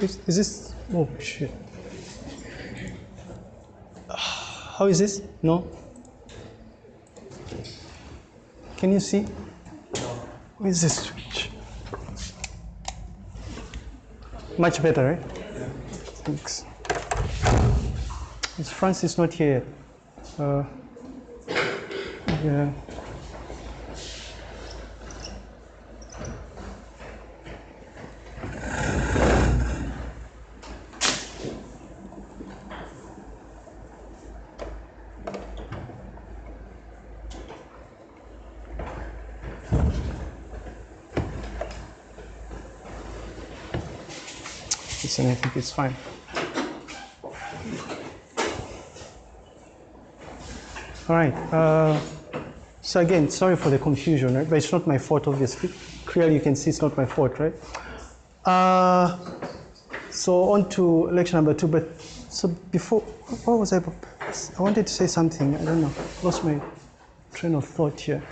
Is this? Oh shit. How is this? No? Can you see? Where is this switch? Much better, right? Thanks. Is Francis not here? Yeah. And I think it's fine. All right. So again, sorry for the confusion, right? But it's not my fault, obviously. Clearly, you can see it's not my fault, right? So on to lecture number 2. But so before, what was I wanted to say something. I don't know. Lost my train of thought here.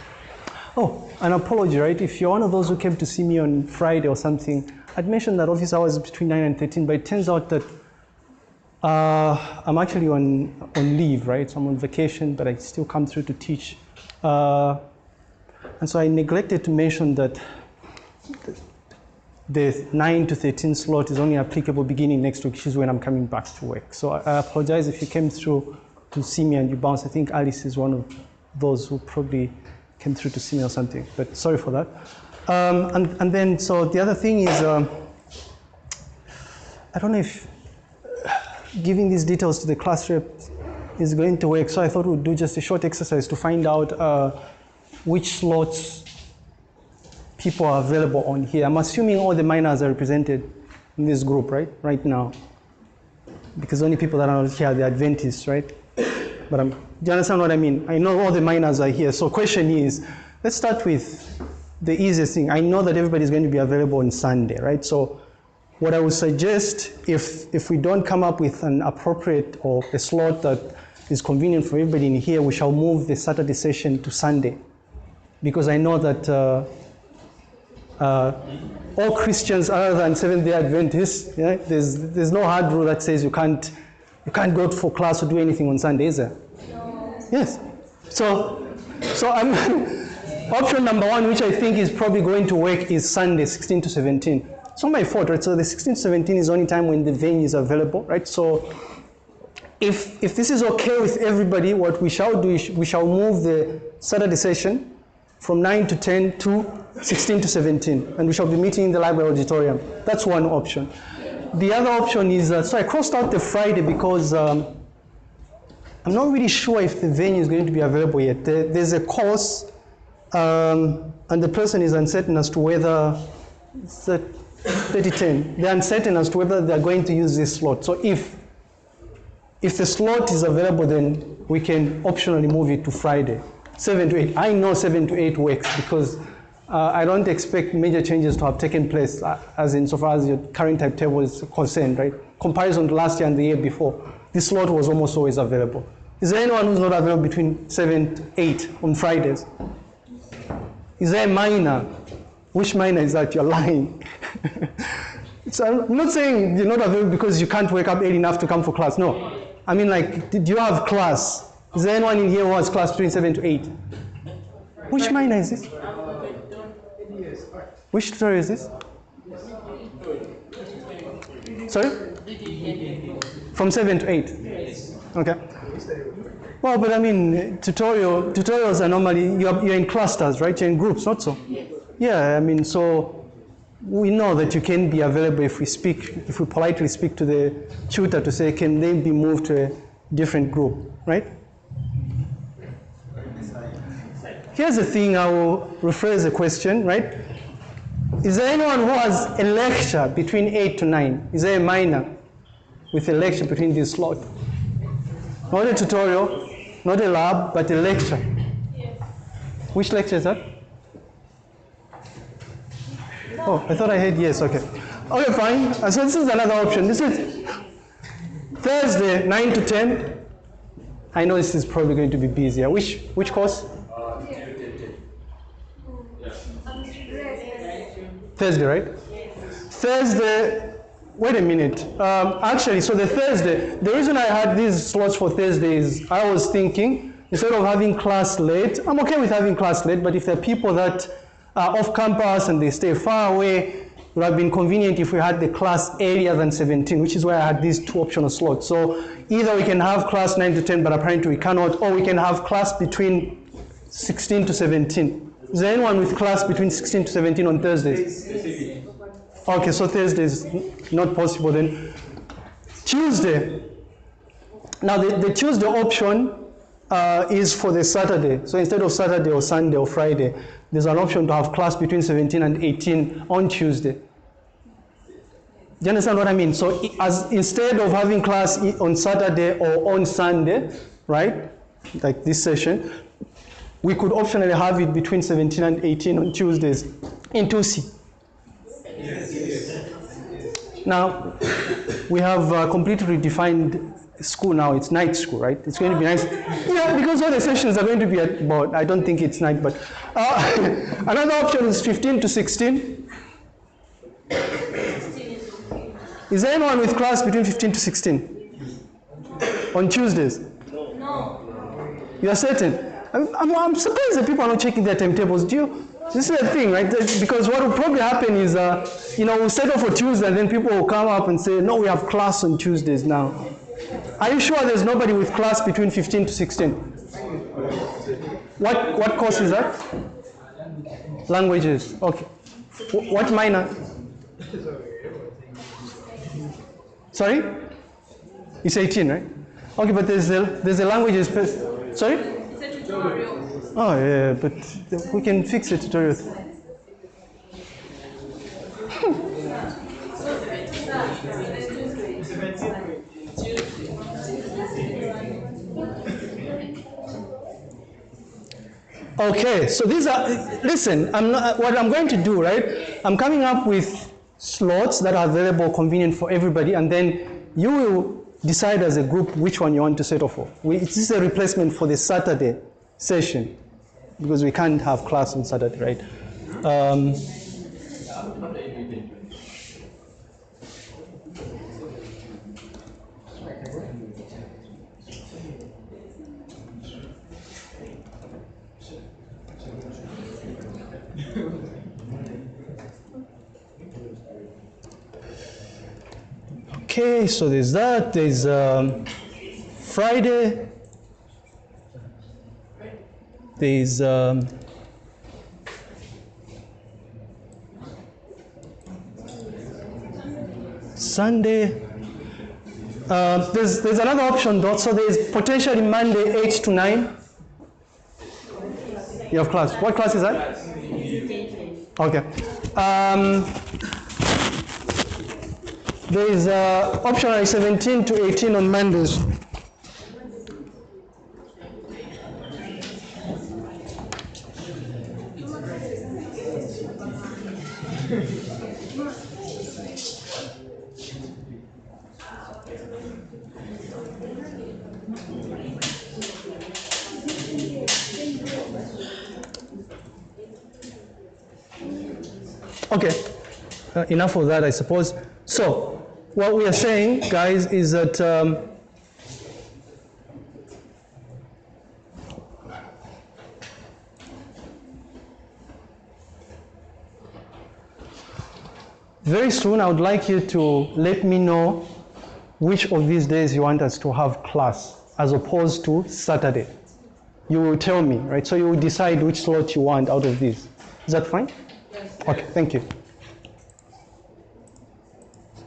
Oh, an apology, right? If you're one of those who came to see me on Friday or something, I'd mentioned that office hours between 9 and 13, but it turns out that I'm actually on leave, right? So I'm on vacation, but I still come through to teach. And so I neglected to mention that the 9 to 13 slot is only applicable beginning next week, which is when I'm coming back to work. So I apologize if you came through to see me and you bounced. I think Alice is one of those who probably came through to see me or something, but sorry for that. And then, so the other thing is, I don't know if giving these details to the class rep is going to work, so I thought we'd do just a short exercise to find out which slots people are available on here. I'm assuming all the minors are represented in this group, right? Right now. Because only people that are here are the Adventists, right? But do you understand what I mean? I know all the minors are here. So question is, let's start with the easiest thing. I know that everybody's going to be available on Sunday, right? So what I would suggest, if we don't come up with an appropriate or a slot that is convenient for everybody in here, we shall move the Saturday session to Sunday. Because I know that all Christians other than Seventh-day Adventists, yeah, there's no hard rule that says you can't go for class or do anything on Sunday, is there? No. Yes. So I'm option number 1, which I think is probably going to work, is Sunday, 16 to 17. It's not my fault, right? So the 16 to 17 is the only time when the venue is available, right? So if this is okay with everybody, what we shall do is we shall move the Saturday session from 9 to 10 to 16 to 17, and we shall be meeting in the library auditorium. That's one option. The other option is, so I crossed out the Friday because I'm not really sure if the venue is going to be available yet. There's a course, and the person is uncertain as to whether, it's 3010, they're uncertain as to whether they're going to use this slot. So if the slot is available, then we can optionally move it to Friday, 7 to 8. I know 7 to 8 works because I don't expect major changes to have taken place as insofar as your current timetable is concerned, right? Comparison to last year and the year before, this slot was almost always available. Is there anyone who's not available between 7 to 8 on Fridays? Is there a minor? Which minor is that? You're lying. So I'm not saying you're not available because you can't wake up early enough to come for class. No. I mean, like, do you have class? Is there anyone in here who has class between 7 to 8? Which minor is this? Which tutorial is this? Sorry? From 7 to 8? Okay. Well, but I mean, tutorials are normally, you're in clusters, right? You're in groups, not so? Yeah, I mean, so we know that you can be available if we politely speak to the tutor to say, can they be moved to a different group, right? Here's the thing, I will rephrase the question, right? Is there anyone who has a lecture between 8 to 9? Is there a minor with a lecture between this slot? Not a tutorial, not a lab, but a lecture. Yes. Which lecture is that? Oh, I thought I heard yes, okay. Okay, fine. So this is another option. This is Thursday, 9 to 10. I know this is probably going to be busier. Which course? Thursday, right? Thursday, Wait a minute. Actually, so the Thursday, the reason I had these slots for Thursday is I was thinking, instead of having class late, I'm okay with having class late, but if there are people that are off campus and they stay far away, it would have been convenient if we had the class earlier than 17, which is why I had these two optional slots. So either we can have class 9 to 10, but apparently we cannot, or we can have class between 16 to 17. Is there anyone with class between 16 to 17 on Thursdays? Okay, so Thursday is not possible then. Tuesday. Now the Tuesday option is for the Saturday. So instead of Saturday or Sunday or Friday, there's an option to have class between 17 and 18 on Tuesday. Do you understand what I mean? So instead of having class on Saturday or on Sunday, right, like this session, we could optionally have it between 17 and 18 on Tuesdays in 2C. Now, we have completely redefined school now. It's night school, right? It's going to be nice. Yeah, because all the sessions are going to be at, well, I don't think it's night, but another option is 15 to 16. Is there anyone with class between 15 to 16? On Tuesdays? No. You are certain? I'm surprised that people are not checking their timetables. This is the thing, right? Because what will probably happen is, we'll set off for Tuesday and then people will come up and say, no, we have class on Tuesdays now. Are you sure there's nobody with class between 15 to 16? What course is that? Languages. Okay. What minor? Sorry? It's 18, right? Okay, but there's a languages. Sorry? It's a tutorial. Oh yeah, but we can fix the tutorial. Okay, so these are, listen, what I'm going to do, right? I'm coming up with slots that are available, convenient for everybody, and then you will decide as a group which one you want to set off for. This is a replacement for the Saturday session, because we can't have class on Saturday, right? Okay, so there's that. There's Friday. There's Sunday. There's another option though. So there's potentially Monday 8 to 9. You have class. What class is that? Okay. There is optional 17 to 18 on Mondays. Okay, enough of that, I suppose. So, what we are saying, guys, is that very soon I would like you to let me know which of these days you want us to have class as opposed to Saturday. You will tell me, right? So you will decide which slot you want out of these. Is that fine? Yes. Okay, thank you.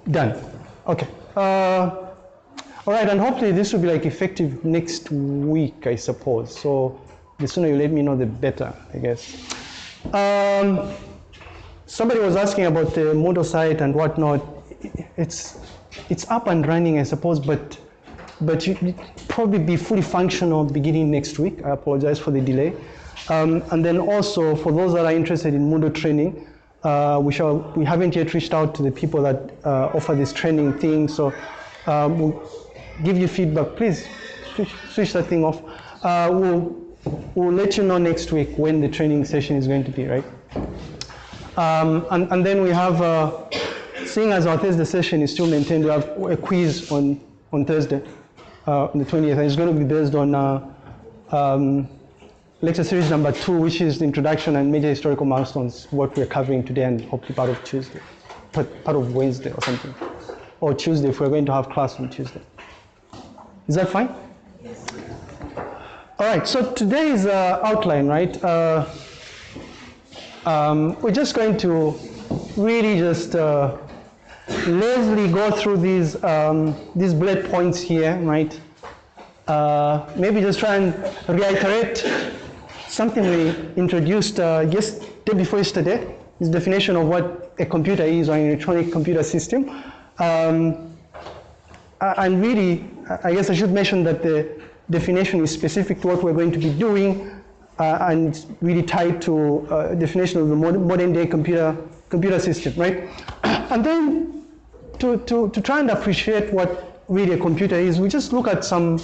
Done. Okay. All right, and hopefully this will be like effective next week, I suppose. So the sooner you let me know, the better, I guess. Somebody was asking about the Moodle site and whatnot. It's up and running, I suppose, but you probably be fully functional beginning next week. I apologize for the delay. And then also for those that are interested in Moodle training, we haven't yet reached out to the people that offer this training thing, so we'll give you feedback. Please switch that thing off. We'll let you know next week when the training session is going to be, right? And then we have seeing as our Thursday session is still maintained, we have a quiz on Thursday, on the 20th, and it's going to be based on lecture series number 2, which is the introduction and major historical milestones, what we're covering today and hopefully part of Tuesday, part of Wednesday or something, or Tuesday if we're going to have class on Tuesday. Is that fine? Yes. All right, so today's outline, right? We're just going to really just lazily go through these bullet points here, right? Maybe just try and reiterate something we introduced just day before yesterday, this definition of what a computer is, or an electronic computer system. And really, I guess I should mention that the definition is specific to what we're going to be doing, and really tied to definition of the modern day computer system, right? And then to try and appreciate what really a computer is, we just look at some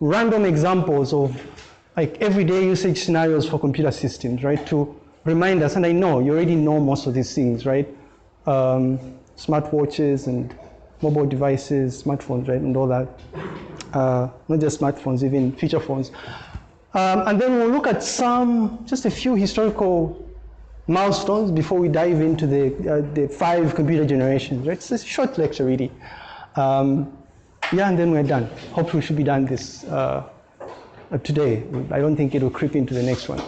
random examples of like everyday usage scenarios for computer systems, right? To remind us, and I know you already know most of these things, right? Smartwatches and mobile devices, smartphones, right, and all that. Not just smartphones, even feature phones. And then we'll look at just a few historical milestones before we dive into the 5 computer generations, right? It's a short lecture, really. Yeah, and then we're done. Hopefully we should be done this today. I don't think it will creep into the next one.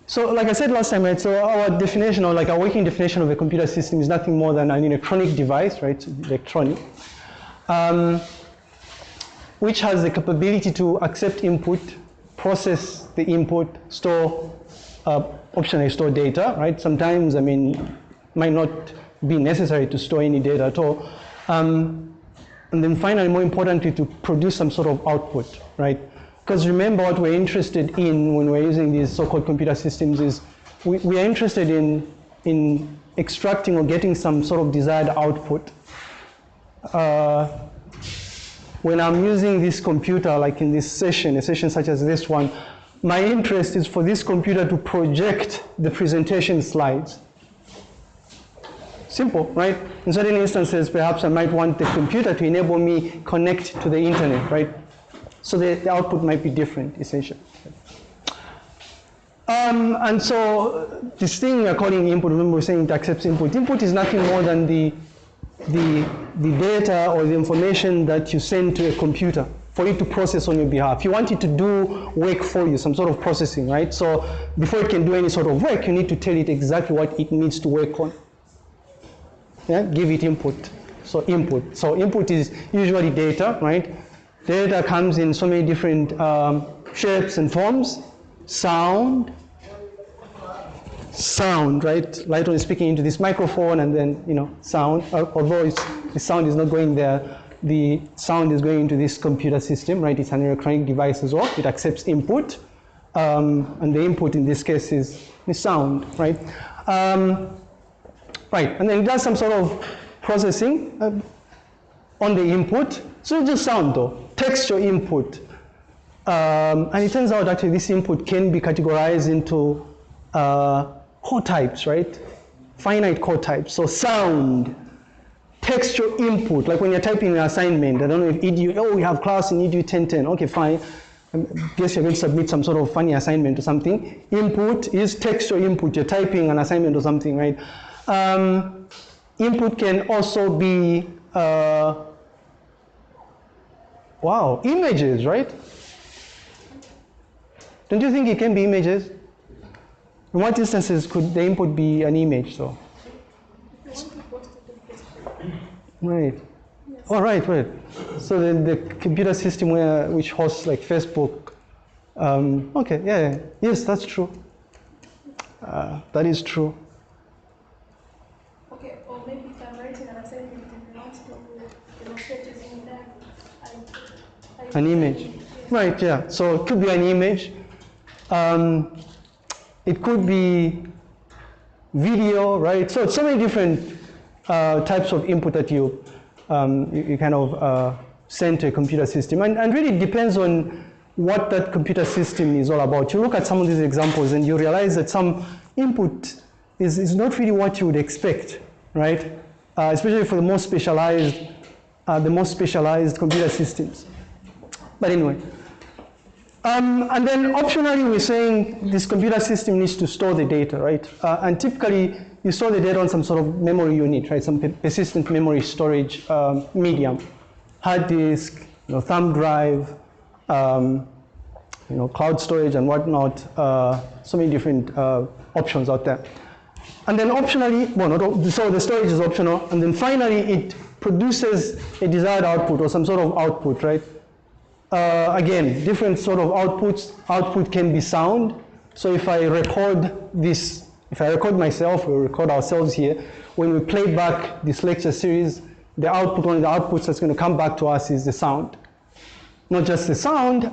So like I said last time, right, so our definition, or like our working definition of a computer system is nothing more than an electronic device, right, electronic, which has the capability to accept input, process the input, store, optionally store data, right? Sometimes, I mean, might not be necessary to store any data at all. And then finally, more importantly, to produce some sort of output, right? Because remember, what we're interested in when we're using these so-called computer systems is we are interested in extracting or getting some sort of desired output. When I'm using this computer, like in this session, a session such as this one, my interest is for this computer to project the presentation slides. Simple, right? In certain instances, perhaps I might want the computer to enable me connect to the internet, right? So the output might be different, essentially. And so this thing we're calling input, remember we're saying it accepts input. Input is nothing more than the data or the information that you send to a computer for it to process on your behalf. You want it to do work for you, some sort of processing, right? So before it can do any sort of work, you need to tell it exactly what it needs to work on. Yeah? Give it input. So input. So input is usually data, right? Data comes in so many different shapes and forms. Sound, right? Lighton is speaking into this microphone, and then, you know, sound, although the sound is not going there, the sound is going into this computer system, right? It's an electronic device as well. It accepts input, and the input in this case is the sound, right? Right, and then it does some sort of processing on the input. So just sound though, textual input. And it turns out actually this input can be categorized into core types, right? Finite core types. So sound, textual input, like when you're typing an assignment. I don't know if EDU, we have class in EDU 1010. Okay, fine. I guess you're going to submit some sort of funny assignment or something. Input is textual input. You're typing an assignment or something, right? Input can also be, images, right? Don't you think it can be images? In what instances could the input be an image, so? Right. Yes. Oh, right. So the computer system which hosts like Facebook. Okay, yeah. Yes, that's true. That is true. Okay, or maybe if I'm writing an assignment and you want to demonstrate using that. An image. Yes. Right, yeah. So it could be an image. It could be video, right? So many different types of input that you kind of send to a computer system. And really it depends on what that computer system is all about. You look at some of these examples and you realize that some input is not really what you would expect, right? especially for the more specialized computer systems. But anyway. And then optionally, we're saying this computer system needs to store the data, right? And typically, you store the data on some sort of memory unit, right? Some persistent memory storage medium, hard disk, thumb drive, cloud storage and whatnot. So many different options out there. And then optionally, so the storage is optional. And then finally, it produces a desired output or some sort of output, right? Again, different sort of outputs. Output can be sound. So if I record this, if I record myself, we record ourselves here, when we play back this lecture series, the output, one of the outputs that's going to come back to us is the sound. Not just the sound.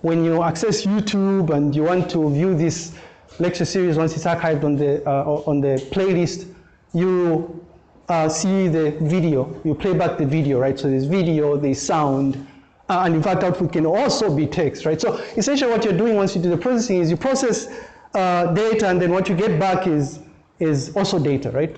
When you access YouTube and you want to view this lecture series once it's archived on the playlist, you see the video. You play back the video, right? So there's video, there's sound. And in fact, output can also be text, right? So essentially what you're doing once you do the processing is you process data, and then what you get back is also data, right?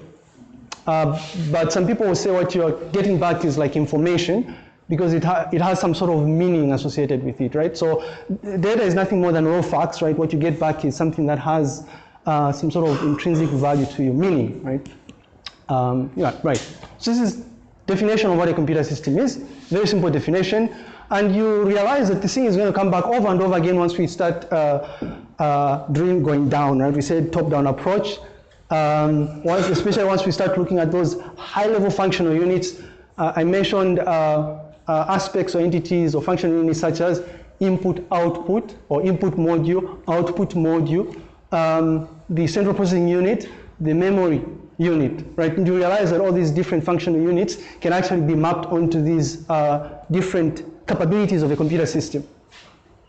But some people will say what you're getting back is like information because it has some sort of meaning associated with it, right? So data is nothing more than raw facts, right? What you get back is something that has some sort of intrinsic value to you, meaning, right? Yeah, right. So this is definition of what a computer system is. Very simple definition. And you realize that this thing is going to come back over and over again once we start going down, right? We said top-down approach. Especially once we start looking at those high-level functional units. I mentioned aspects or entities or functional units such as input-output or input module, output module, the central processing unit, the memory unit, right? And you realize that all these different functional units can actually be mapped onto these different capabilities of a computer system,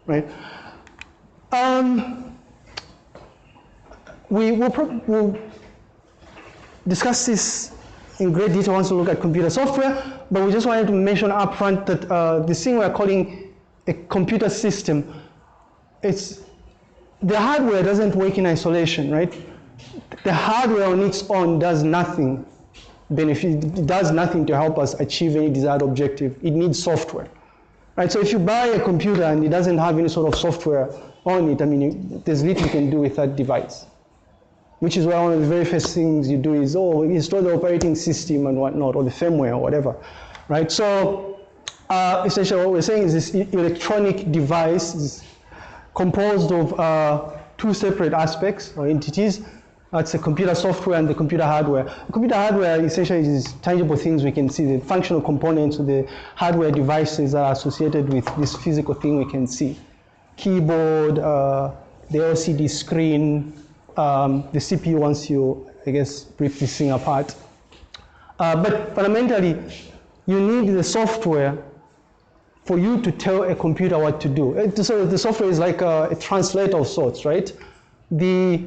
right? We'll discuss this in great detail once we look at computer software, but we just wanted to mention up front that this thing we're calling a computer system, the hardware doesn't work in isolation, right? The hardware on its own does nothing. It does nothing to help us achieve any desired objective. It needs software, right? So if you buy a computer and it doesn't have any sort of software on it, I mean, there's little you can do with that device. Which is why one of the very first things you do is, install the operating system and whatnot, or the firmware or whatever, right? So essentially what we're saying is this electronic device is composed of two separate aspects or entities. That's the computer software and the computer hardware. The computer hardware essentially is tangible things we can see, the functional components of the hardware devices that are associated with this physical thing we can see. Keyboard, the LCD screen, the CPU once you, I guess, break this thing apart. But fundamentally, you need the software for you to tell a computer what to do. So the software is like a translator of sorts, right? The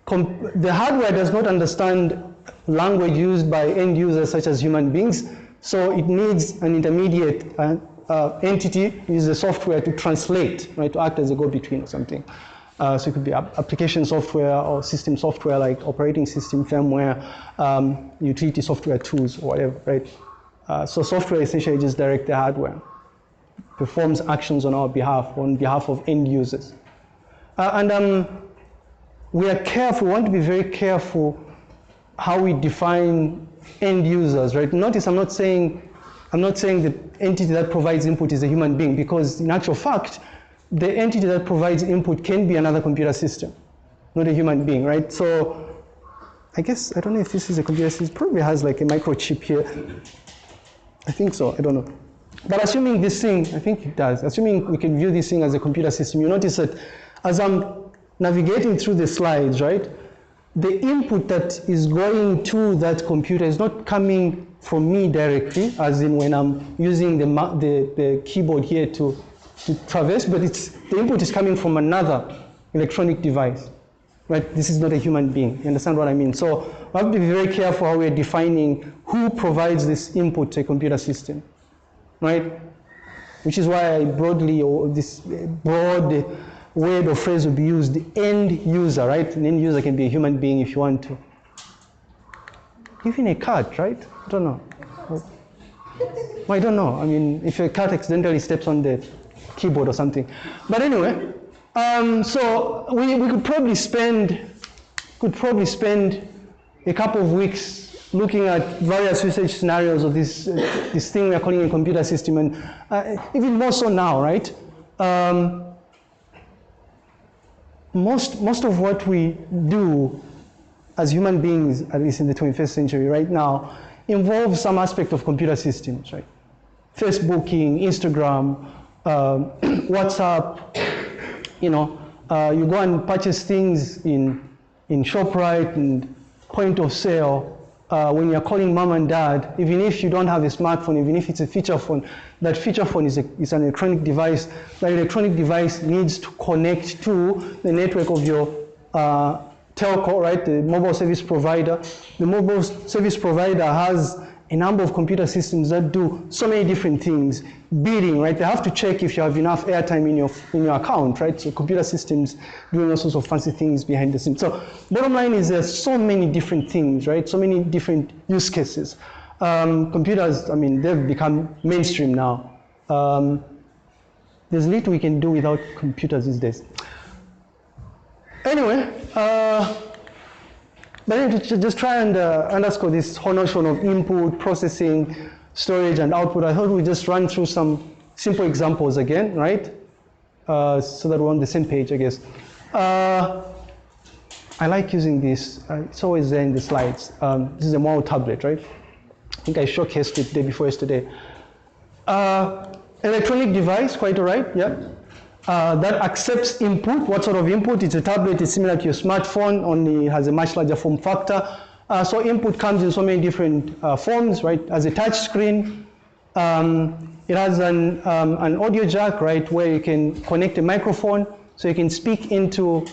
hardware does not understand language used by end users such as human beings, so it needs an intermediate entity, is the software to translate, right, to act as a go-between or something. So it could be application software or system software like operating system, firmware, utility software tools, or whatever, right? So software essentially just directs the hardware, performs actions on our behalf, on behalf of end users. We are careful, we want to be very careful how we define end users, right? Notice I'm not saying the entity that provides input is a human being, because in actual fact, the entity that provides input can be another computer system, not a human being, right? So I guess, I don't know if this is a computer system, it probably has like a microchip here. I think so, I don't know. But assuming this thing, I think it does, assuming we can view this thing as a computer system, you notice that as I'm navigating through the slides, right, the input that is going to that computer is not coming from me directly, as in when I'm using the keyboard here to traverse, but the input is coming from another electronic device, right? This is not a human being. You understand what I mean? So we have to be very careful how we're defining who provides this input to a computer system, right? Which is why I broadly, or this broad word or phrase would be used, the end user, right? An end user can be a human being if you want to. Even a cat, right? I don't know. Well, I don't know. I mean, if a cat accidentally steps on the keyboard or something. But anyway, so we could probably spend a couple of weeks looking at various research scenarios of this thing we are calling a computer system, and even more so now, right? Most of what we do as human beings, at least in the 21st century right now, involves some aspect of computer systems, right? Facebooking, Instagram, WhatsApp, you know, you go and purchase things in ShopRite and point of sale. When you're calling mom and dad, even if you don't have a smartphone, even if it's a feature phone, that feature phone is an electronic device. That electronic device needs to connect to the network of your telco, right, the mobile service provider. The mobile service provider has a number of computer systems that do so many different things. Bidding, right, they have to check if you have enough airtime in your account, right? So computer systems doing all sorts of fancy things behind the scenes. So bottom line is there's so many different things, right? So many different use cases. Computers, I mean, they've become mainstream now. There's little we can do without computers these days. Anyway, but anyway, to just try and underscore this whole notion of input, processing, storage, and output, I thought we'd just run through some simple examples again, right? So that we're on the same page, I guess. I like using this. It's always there in the slides. This is a mobile tablet, right? I think I showcased it the day before yesterday. Electronic device, quite all right, yeah. That accepts input. What sort of input? It's a tablet. It's similar to your smartphone, only has a much larger form factor. So input comes in so many different forms, right? As a touch screen, it has an audio jack, right, where you can connect a microphone, so you can speak into,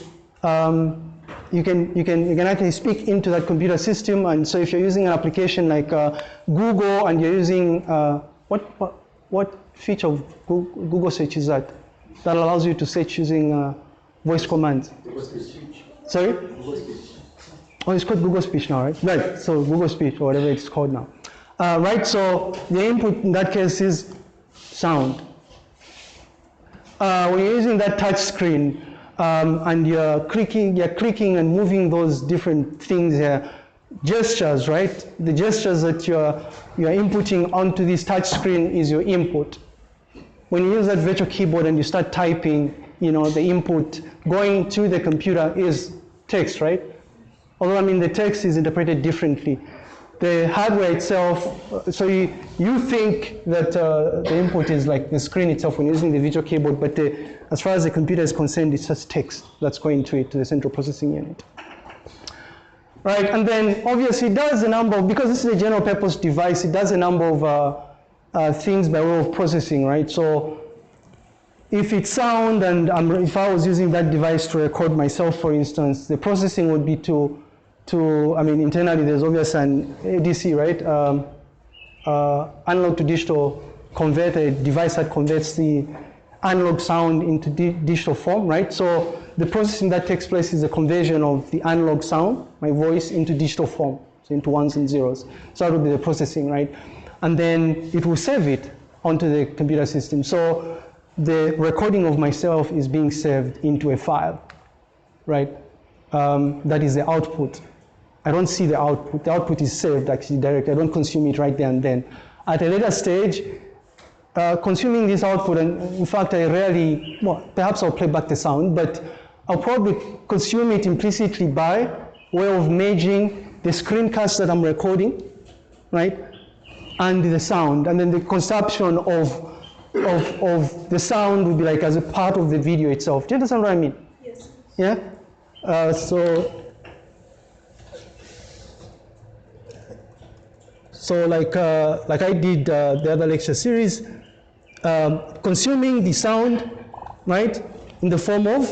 you can actually speak into that computer system. And so if you're using an application like Google, and you're using what feature of Google search is that? That allows you to search using voice commands. Sorry? Oh, it's called Google Speech now, right? Right, so Google Speech, or whatever it's called now. Right, so the input in that case is sound. When you're using that touch screen, and you're clicking and moving those different things here, gestures, right? The gestures that you're inputting onto this touch screen is your input. When you use that virtual keyboard and you start typing, you know, the input going to the computer is text, right? Although, I mean, the text is interpreted differently. The hardware itself, so you think that the input is like the screen itself when using the virtual keyboard, but as far as the computer is concerned, it's just text that's going to it, to the central processing unit. Right, and then obviously it does a number of, because this is a general purpose device, it does a number of things by way of processing, right? So if it's sound, and if I was using that device to record myself, for instance, the processing would be I mean, internally there's obviously an ADC, right? Analog to digital converter, a device that converts the analog sound into digital form, right? So the processing that takes place is the conversion of the analog sound, my voice, into digital form, so into ones and zeros. So that would be the processing, right? And then it will save it onto the computer system. So the recording of myself is being saved into a file, right? That is the output. I don't see the output. The output is saved actually directly. I don't consume it right there and then. At a later stage, consuming this output, and in fact I rarely, well, perhaps I'll play back the sound, but I'll probably consume it implicitly by way of merging the screencast that I'm recording, right, and the sound, and then the consumption of the sound would be like as a part of the video itself. Do you understand what I mean? Yes. Yeah? So like I did the other lecture series, consuming the sound, right, in the form of,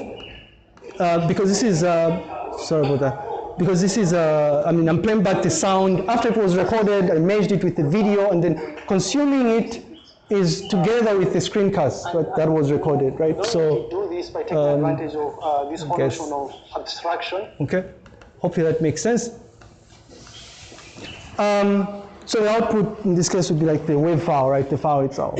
because this is, sorry about that, because this is, I mean, I'm playing back the sound. After it was recorded, I merged it with the video, and then consuming it is together with the screencast that was recorded, right? So do this by taking advantage of this whole notion of abstraction. Okay, hopefully that makes sense. So the output in this case would be like the wave file, right? The file itself.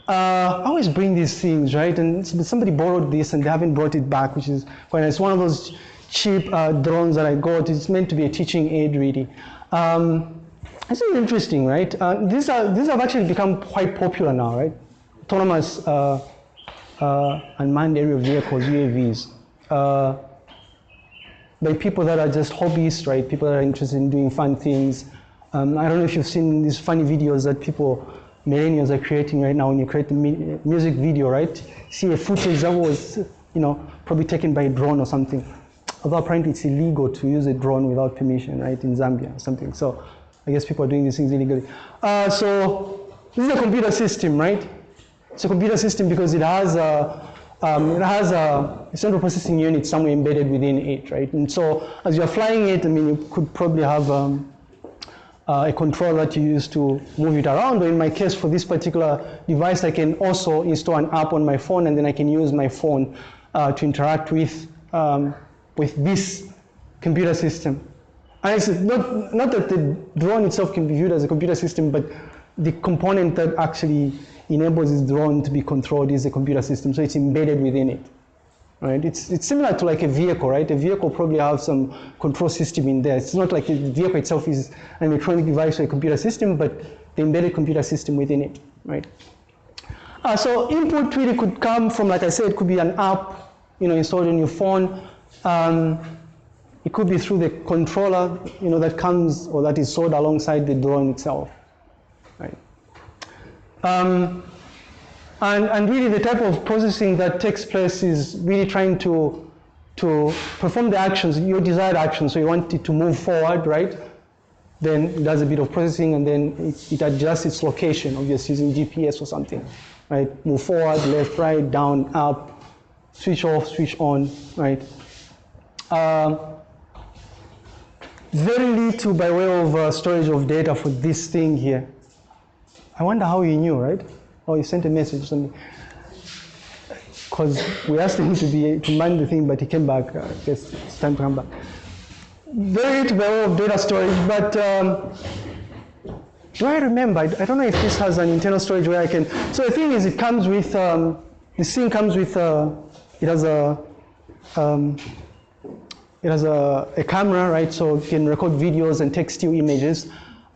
I always bring these things, right? And somebody borrowed this and they haven't brought it back, which is quite nice. One of those cheap drones that I got. It's meant to be a teaching aid, really. This is interesting, right? These have actually become quite popular now, right? Autonomous unmanned aerial vehicles, UAVs. By people that are just hobbyists, right? People that are interested in doing fun things. I don't know if you've seen these funny videos that millennials are creating right now when you create a music video, right? See a footage that was, probably taken by a drone or something. Although apparently it's illegal to use a drone without permission, right, in Zambia or something. So I guess people are doing these things illegally. So this is a computer system, right? It's a computer system because it has a central processing unit somewhere embedded within it, right? And so as you're flying it, you could probably have a controller that you use to move it around. Or in my case, for this particular device, I can also install an app on my phone, and then I can use my phone to interact with this computer system. And it's not that the drone itself can be viewed as a computer system, but the component that actually enables this drone to be controlled is the computer system, so it's embedded within it. Right? It's similar to like a vehicle, right? A vehicle probably has some control system in there. It's not like the vehicle itself is an electronic device or a computer system, but the embedded computer system within it, right? So input really could come from, like I said, it could be an app, installed on your phone. It could be through the controller, that comes or that is sold alongside the drone itself, right? And really the type of processing that takes place is really trying to perform the actions, your desired actions. So you want it to move forward, right? Then it does a bit of processing, and then it adjusts its location, obviously using GPS or something, right? Move forward, left, right, down, up, switch off, switch on, right? Very little by way of storage of data for this thing here. I wonder how you knew, right? Oh, you sent a message or something. Because we asked him to man the thing, but he came back. I guess it's time to come back. Very little by way of data storage, but do I remember? I don't know if this has an internal storage where I can. So the thing is, it comes with, this thing comes with, it has a camera, right? So it can record videos and take still images.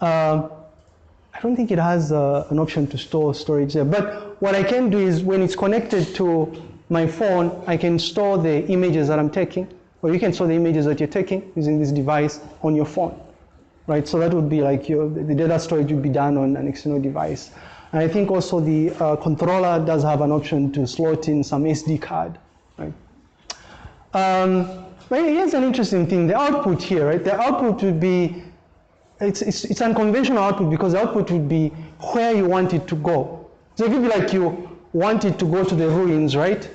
I don't think it has an option to store storage there. But what I can do is when it's connected to my phone, I can store the images that I'm taking, or you can store the images that you're taking using this device on your phone, right? So that would be like the data storage would be done on an external device. And I think also the controller does have an option to slot in some SD card, right? But here's an interesting thing, the output here, right? The output would be, it's unconventional output because the output would be where you want it to go. So it could be like you want it to go to the ruins, right?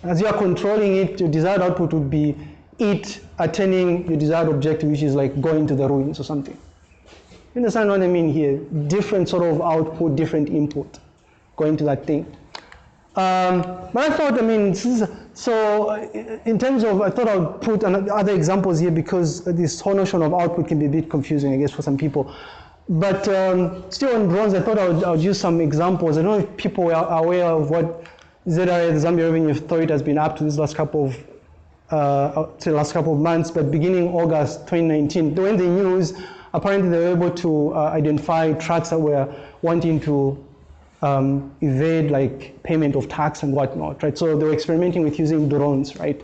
As you are controlling it, your desired output would be it attaining your desired objective, which is like going to the ruins or something. You understand what I mean here? Different sort of output, different input going to that thing. But I thought, so in terms of, I thought I would put other examples here because this whole notion of output can be a bit confusing, I guess, for some people. But still on drones, I thought I would use some examples. I don't know if people are aware of what ZRA, the Zambia Revenue Authority, has been up to this last couple of months, but beginning August 2019, when the news, apparently they were able to identify trucks that were wanting to evade like payment of tax and whatnot, right? So they were experimenting with using drones, right?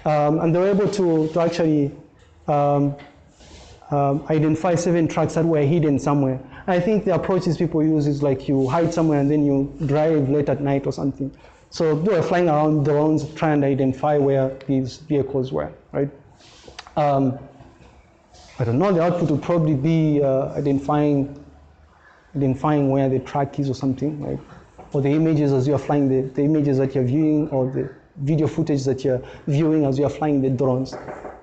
And they were able to actually identify 7 trucks that were hidden somewhere. And I think the approach these people use is like you hide somewhere and then you drive late at night or something. So they were flying around drones trying to identify where these vehicles were, right? I don't know, the output would probably be identifying where the track is or something, right? Or the images as you're flying, the images that you're viewing, or the video footage that you're viewing as you're flying the drones,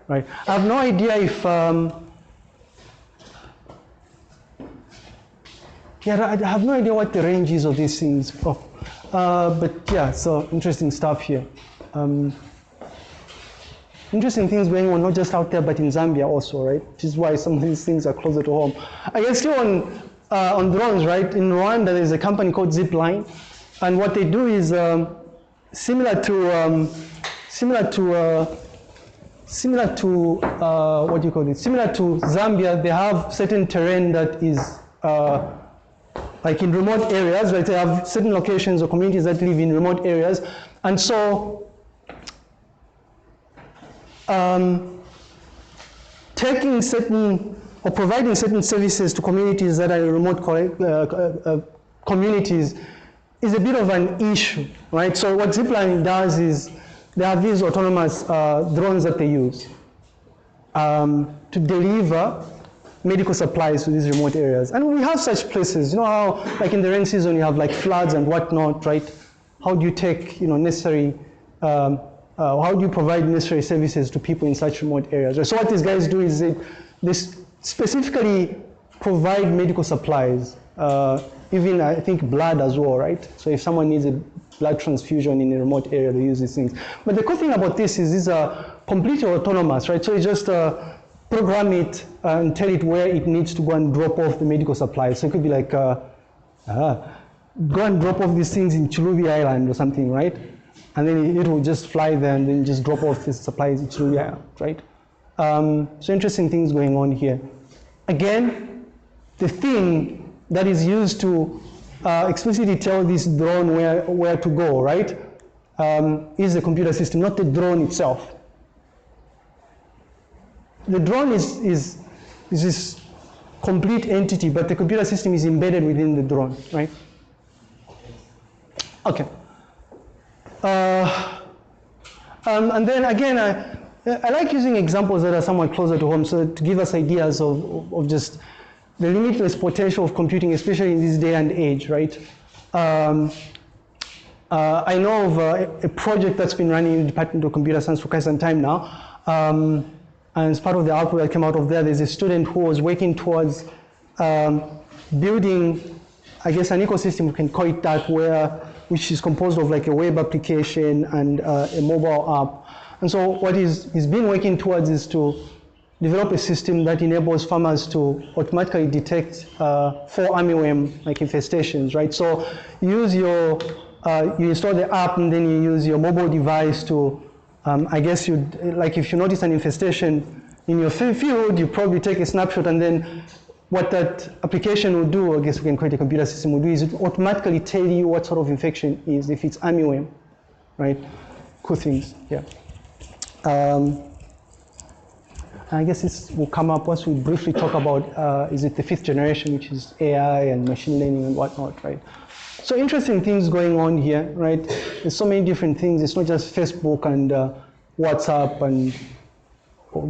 right? I have no idea if, I have no idea what the range is of these things. But yeah, so interesting stuff here. interesting things going on, not just out there, but in Zambia also, right? Which is why some of these things are closer to home. I guess still on drones, right? In Rwanda, there's a company called Zipline, and what they do is similar to what do you call it? Similar to Zambia, they have certain terrain that is like in remote areas, right? They have certain locations or communities that live in remote areas, and so taking certain or providing certain services to communities that are in remote communities is a bit of an issue, right? So what Zipline does is they have these autonomous drones that they use to deliver medical supplies to these remote areas. And we have such places, you know how like in the rain season you have like floods and whatnot, right? How do you take, necessary, how do you provide necessary services to people in such remote areas? Right? So what these guys do is they specifically provide medical supplies, even I think blood as well, right? So if someone needs a blood transfusion in a remote area, they use these things. But the cool thing about this is these are completely autonomous, right? So you just program it and tell it where it needs to go and drop off the medical supplies. So it could be like, go and drop off these things in Chulubi Island or something, right? And then it will just fly there and then just drop off the supplies in Chulubi Island, right? So interesting things going on here. Again, the thing that is used to explicitly tell this drone where to go, right, is the computer system, not the drone itself. The drone is this complete entity, but the computer system is embedded within the drone, right? Okay. And then again, I like using examples that are somewhat closer to home, so to give us ideas of just the limitless potential of computing, especially in this day and age, right? I know of a project that's been running in the Department of Computer Science for quite some time now. And as part of the output that came out of there, there's a student who was working towards building, I guess, an ecosystem, we can call it that, which is composed of like a web application and a mobile app. And so what he's been working towards is to develop a system that enables farmers to automatically detect fall armyworm like infestations, right? So you install the app and then you use your mobile device to, I guess like if you notice an infestation in your field, you probably take a snapshot, and then what that application will do, I guess we can create a computer system will do, is it automatically tell you what sort of infection is, if it's armyworm, right? Cool things, yeah. I guess this will come up once we briefly talk about, is it the 5th generation, which is AI and machine learning and whatnot, right? So interesting things going on here, right? There's so many different things. It's not just Facebook and WhatsApp and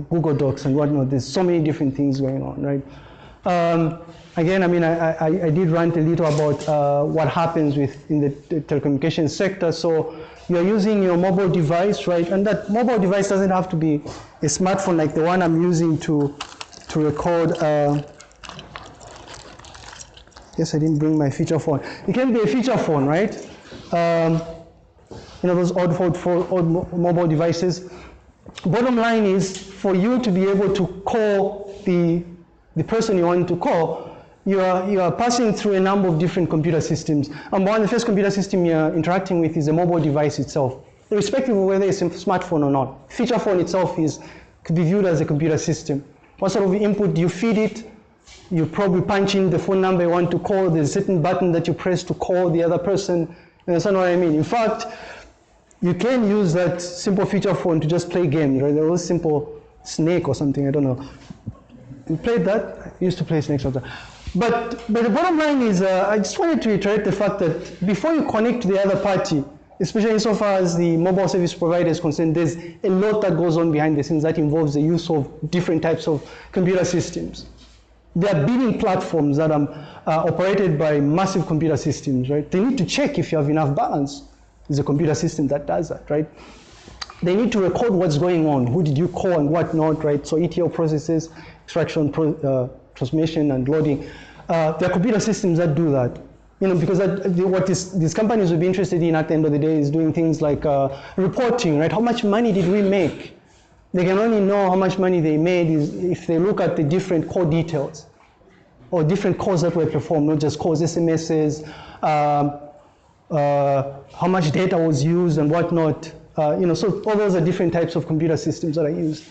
Google Docs and whatnot. There's so many different things going on, right? Again, I mean, I did rant a little about what happens in the telecommunications sector. So you're using your mobile device, right? And that mobile device doesn't have to be a smartphone like the one I'm using to record. Yes, I didn't bring my feature phone. It can be a feature phone, right? Those old mobile devices. Bottom line is, for you to be able to call the person you want to call, you are passing through a number of different computer systems. And the first computer system you're interacting with is the mobile device itself, irrespective of whether it's a smartphone or not. Feature phone itself could be viewed as a computer system. What sort of input do you feed it? You probably punch in the phone number you want to call. There's a certain button that you press to call the other person. You understand what I mean? In fact, you can use that simple feature phone to just play games, right? There was simple Snake or something, I don't know. You played that? I used to play Snake sometimes. But the bottom line is, I just wanted to reiterate the fact that before you connect to the other party, especially insofar as the mobile service provider is concerned, there's a lot that goes on behind the scenes that involves the use of different types of computer systems. There are bidding platforms that are operated by massive computer systems, right? They need to check if you have enough balance. There's a computer system that does that, right? They need to record what's going on, who did you call and what not, right? So ETL processes, extraction, transmission, and loading. There are computer systems that do that. Because what these companies will be interested in at the end of the day is doing things like reporting, right? How much money did we make? They can only know how much money they made if they look at the different core details or different calls that were performed, not just calls, SMSs, how much data was used and whatnot. So all those are different types of computer systems that are used.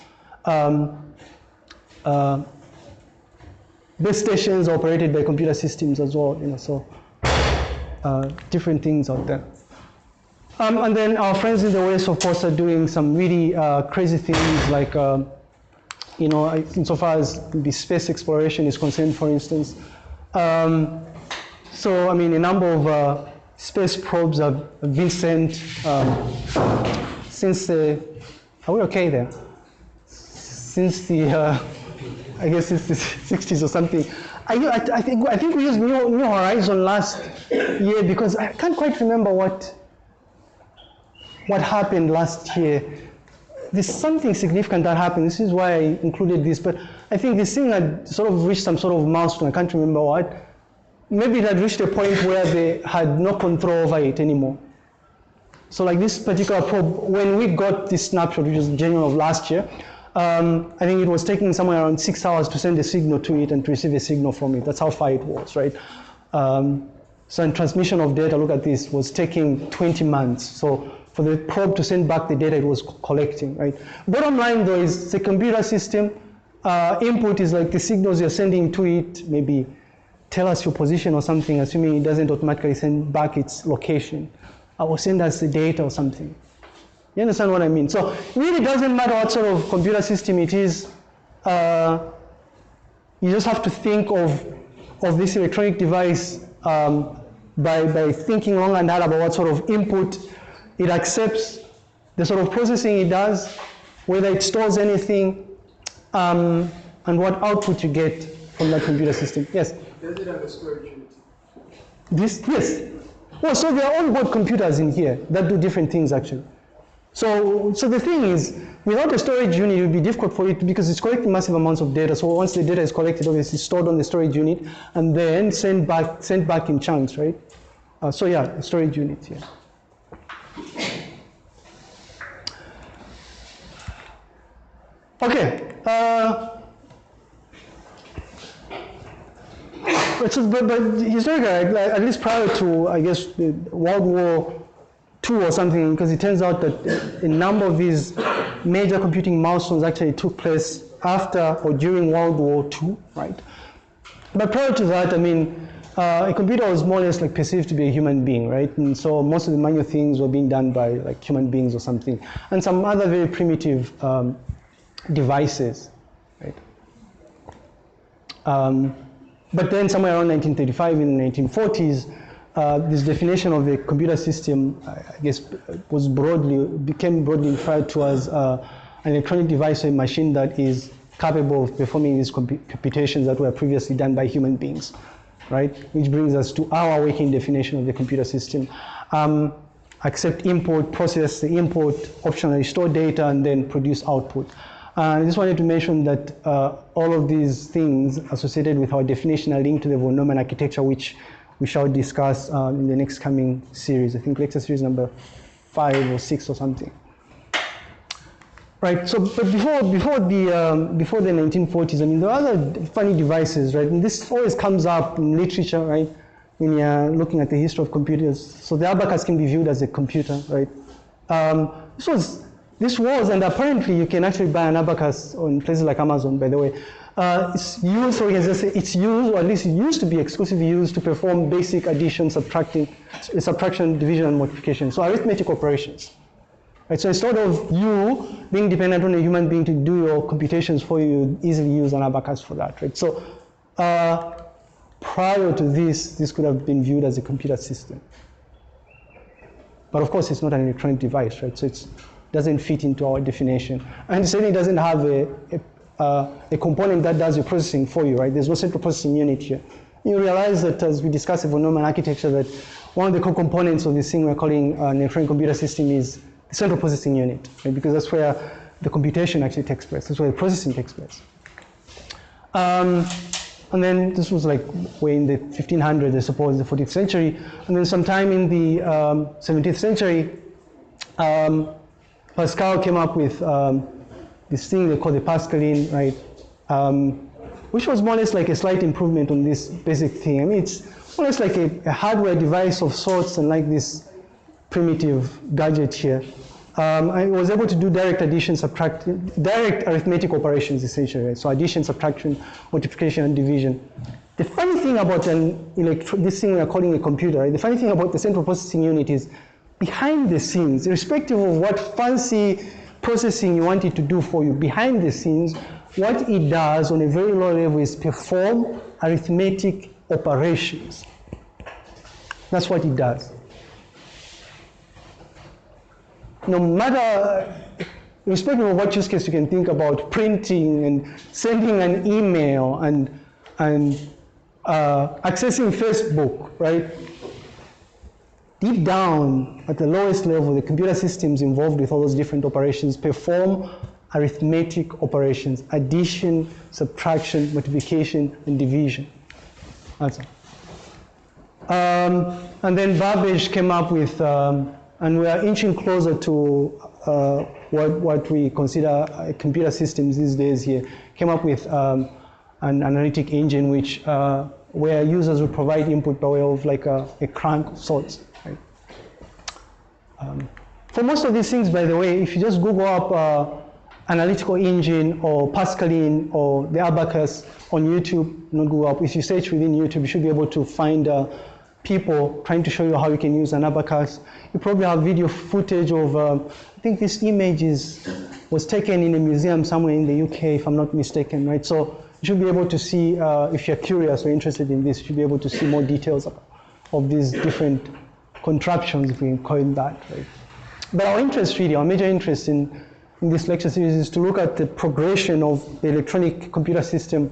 Base stations are operated by computer systems as well, so different things out there. And then our friends in the West, of course, are doing some really crazy things like, insofar as the space exploration is concerned, for instance. So, I mean, a number of space probes have been sent since the, are we okay there? Since the, I guess it's the 60s or something. I think we used New Horizon last year because I can't quite remember what happened last year. There's something significant that happened. This is why I included this, but I think this thing had sort of reached some sort of milestone. I can't remember what. Maybe it had reached a point where they had no control over it anymore. So like this particular probe, when we got this snapshot, which was January of last year, I think it was taking somewhere around 6 hours to send a signal to it and to receive a signal from it. That's how far it was, right? So in transmission of data, look at this, was taking 20 months. So for the probe to send back the data it was collecting, right? Bottom line though is the computer system, input is like the signals you're sending to it, maybe tell us your position or something, assuming it doesn't automatically send back its location, or send us the data or something. You understand what I mean? So it really doesn't matter what sort of computer system it is, you just have to think of this electronic device by thinking long and hard about what sort of input it accepts, the sort of processing it does, whether it stores anything, and what output you get from that computer system. Yes? Does it have a storage unit? Yes. Well, so there are onboard computers in here that do different things actually. So the thing is, without a storage unit, it would be difficult for it because it's collecting massive amounts of data. So once the data is collected, obviously it's stored on the storage unit and then sent back in chunks, right? So yeah, a storage unit here. Okay. But historically, at least prior to, I guess, World War II or something, because it turns out that a number of these major computing milestones actually took place after or during World War II, right? But prior to that, I mean, a computer was more or less like perceived to be a human being, right? And so most of the manual things were being done by like human beings or something, and some other very primitive devices, right? But then somewhere around 1935, in the 1940s, this definition of a computer system, I guess, became broadly referred to as an electronic device or a machine that is capable of performing these computations that were previously done by human beings, right? Which brings us to our working definition of the computer system. Accept input, process the input, optionally store data, and then produce output. I just wanted to mention that all of these things associated with our definition are linked to the von Neumann architecture, which we shall discuss in the next coming series. I think lecture series number 5 or 6 or something. Right. So, but before the 1940s, I mean, there are other funny devices, right? And this always comes up in literature, right? When you're looking at the history of computers. So the abacus can be viewed as a computer, right? This was, and apparently you can actually buy an abacus on places like Amazon, by the way. It's used, or it's used, or at least it used to be exclusively used to perform basic addition, subtraction, division, and multiplication. So arithmetic operations. Right, so instead of you being dependent on a human being to do your computations for you, you easily use an abacus for that, right? So prior to this could have been viewed as a computer system. But of course, it's not an electronic device, right? So it doesn't fit into our definition. And it certainly doesn't have a component that does your processing for you, right? There's no central processing unit here. You realize that as we discuss the von Neumann architecture, that one of the core components of this thing we're calling an electronic computer system is the central processing unit, right? Because that's where the computation actually takes place. That's where the processing takes place. And then this was like way in the 1500s, I suppose, the 14th century. And then sometime in the 17th century, Pascal came up with this thing they call the Pascaline, right? Which was more or less like a slight improvement on this basic thing. I mean, it's more or less like a hardware device of sorts, and like this primitive gadget here. I was able to do direct addition, subtraction, direct arithmetic operations essentially, right? So addition, subtraction, multiplication, and division. The funny thing about this thing we are calling a computer, right? The funny thing about the central processing unit is behind the scenes, irrespective of what fancy processing you want it to do for you, behind the scenes, what it does on a very low level is perform arithmetic operations. That's what it does. No matter, irrespective of what use case you can think about, printing and sending an email and accessing Facebook, right? Deep down, at the lowest level, the computer systems involved with all those different operations perform arithmetic operations: addition, subtraction, multiplication, and division. That's it. And then Babbage came up with, and we are inching closer to what we consider computer systems these days here, came up with an analytic engine which where users would provide input by way of like a crank of sorts. Right? For most of these things, by the way, if you just Google up analytical engine or Pascaline or the abacus on YouTube, not Google up, if you search within YouTube, you should be able to find people trying to show you how you can use an abacus. You probably have video footage of, I think this image was taken in a museum somewhere in the UK, if I'm not mistaken, right? So you should be able to see, if you're curious or interested in this, you should be able to see more details of these different contraptions, if we can call it that, right? But our interest really, our major interest in this lecture series is to look at the progression of the electronic computer system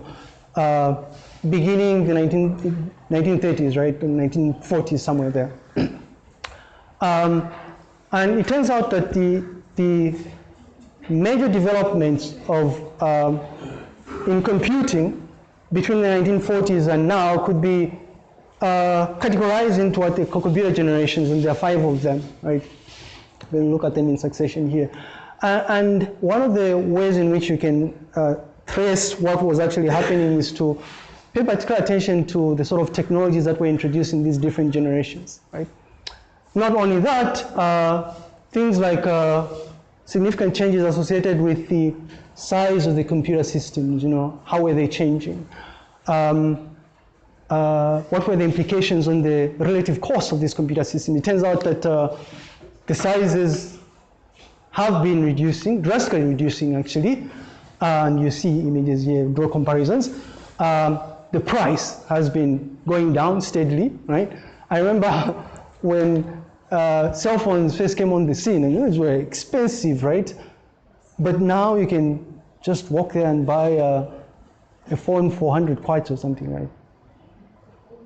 beginning the 1930s, right, in 1940s, somewhere there. And it turns out that the major developments of in computing between the 1940s and now could be categorized into what they call computer generations, and there are 5 of them, right? We'll look at them in succession here. And one of the ways in which you can trace what was actually happening is to pay particular attention to the sort of technologies that were introduced in these different generations, right? Not only that, things like significant changes associated with the size of the computer systems, you know, how were they changing? What were the implications on the relative cost of this computer system? It turns out that the sizes have been reducing, drastically reducing actually, and you see images here, draw comparisons. The price has been going down steadily, right? I remember when cell phones first came on the scene, and those were expensive, right? But now you can just walk there and buy a phone for 100 kwacha or something, right?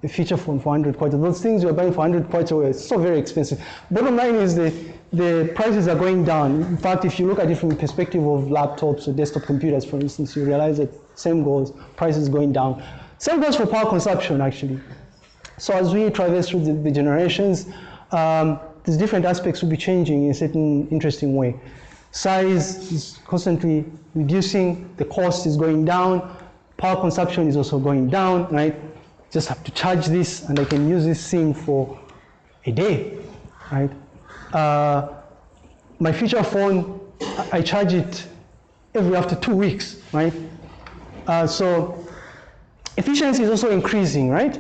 A feature phone for 100 kwacha. Those things you're buying for 100 kwacha were so very expensive. Bottom line is the prices are going down. In fact, if you look at it from the perspective of laptops or desktop computers, for instance, you realize that same goes, prices going down. Same goes for power consumption, actually. So as we traverse through the generations, these different aspects will be changing in a certain interesting way. Size is constantly reducing, the cost is going down, power consumption is also going down, right? Just have to charge this, and I can use this thing for a day, right? My feature phone, I charge it every after 2 weeks, right? So efficiency is also increasing, right?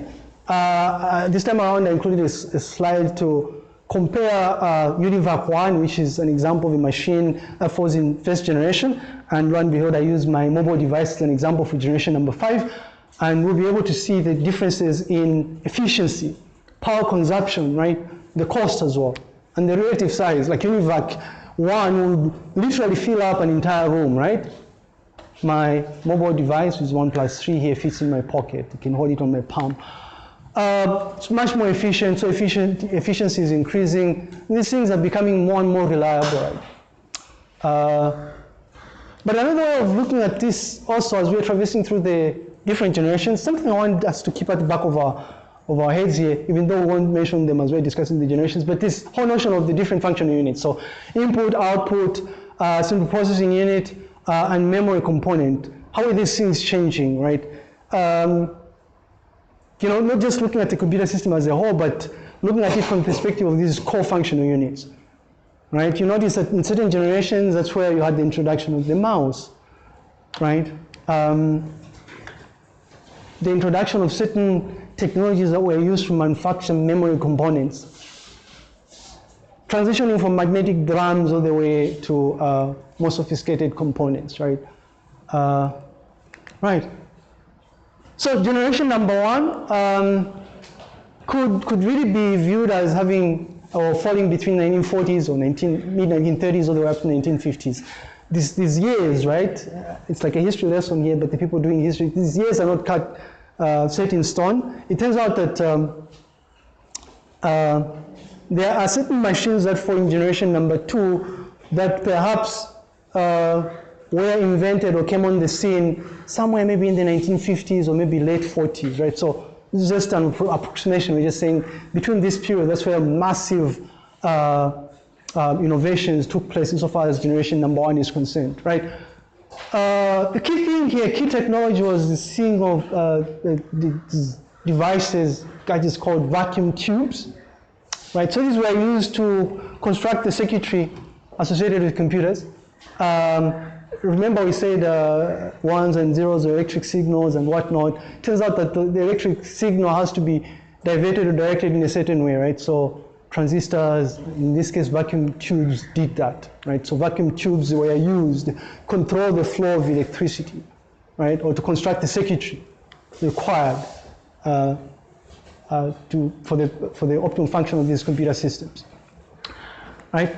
This time around, I included a slide to compare UNIVAC 1, which is an example of a machine that was in first generation, and lo and behold, I use my mobile device as an example for generation number 5, and we'll be able to see the differences in efficiency, power consumption, right? The cost as well, and the relative size. Like UNIVAC 1 would literally fill up an entire room, right? My mobile device with OnePlus 3 here fits in my pocket. I can hold it on my palm. It's much more efficient, so efficiency is increasing. These things are becoming more and more reliable. Right? But another way of looking at this also, as we're traversing through the different generations, something I want us to keep at the back of our heads here, even though we won't mention them as we're discussing the generations, but this whole notion of the different functional units. So input, output, simple processing unit, and memory component. How are these things changing, right? Not just looking at the computer system as a whole, but looking at it from the perspective of these core functional units, right? You notice that in certain generations, that's where you had the introduction of the mouse, right? The introduction of certain technologies that were used to manufacture memory components, transitioning from magnetic drums all the way to more sophisticated components, right? Right. So generation number one could really be viewed as having or falling between 1940s or mid-1930s all the way up to 1950s. These years, right? It's like a history lesson here, but the people doing history, these years are not cut set in stone. It turns out that there are certain machines that fall in generation number two that perhaps were invented or came on the scene somewhere maybe in the 1950s or maybe late 40s, right? So this is just an approximation. We're just saying between this period, that's where massive innovations took place insofar as generation number one is concerned, right? The key thing here, key technology was the seeing of these devices, gadgets called vacuum tubes, right? So these were used to construct the circuitry associated with computers. Remember we said ones and zeros are electric signals and whatnot. It turns out that the electric signal has to be diverted or directed in a certain way, right? So transistors, in this case vacuum tubes, did that, right? So vacuum tubes were used to control the flow of electricity, right? Or to construct the circuitry required for the optimal function of these computer systems, right?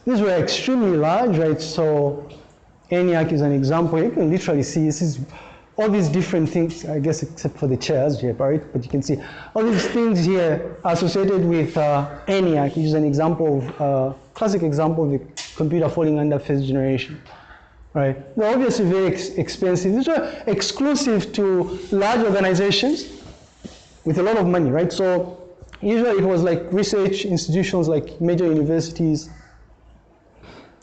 These were extremely large, right? So ENIAC is an example. You can literally see this is all these different things, I guess, except for the chairs here, right? But you can see all these things here associated with ENIAC, which is an example of, classic example of the computer falling under first generation, right? They're obviously very expensive. These were exclusive to large organizations with a lot of money, right? So usually it was like research institutions like major universities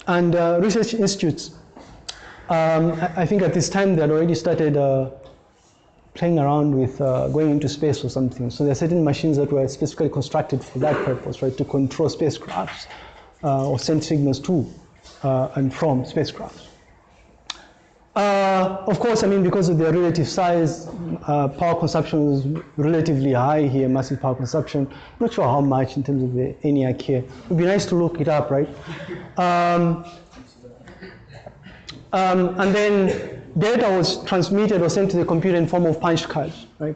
and research institutes. I think at this time they had already started playing around with going into space or something. So there are certain machines that were specifically constructed for that purpose, right? To control spacecrafts or send signals to and from spacecrafts. Of course, I mean, because of their relative size, power consumption was relatively high here, massive power consumption. Not sure how much in terms of the ENIAC here. It would be nice to look it up, right? And then data was transmitted or sent to the computer in form of punch cards, right?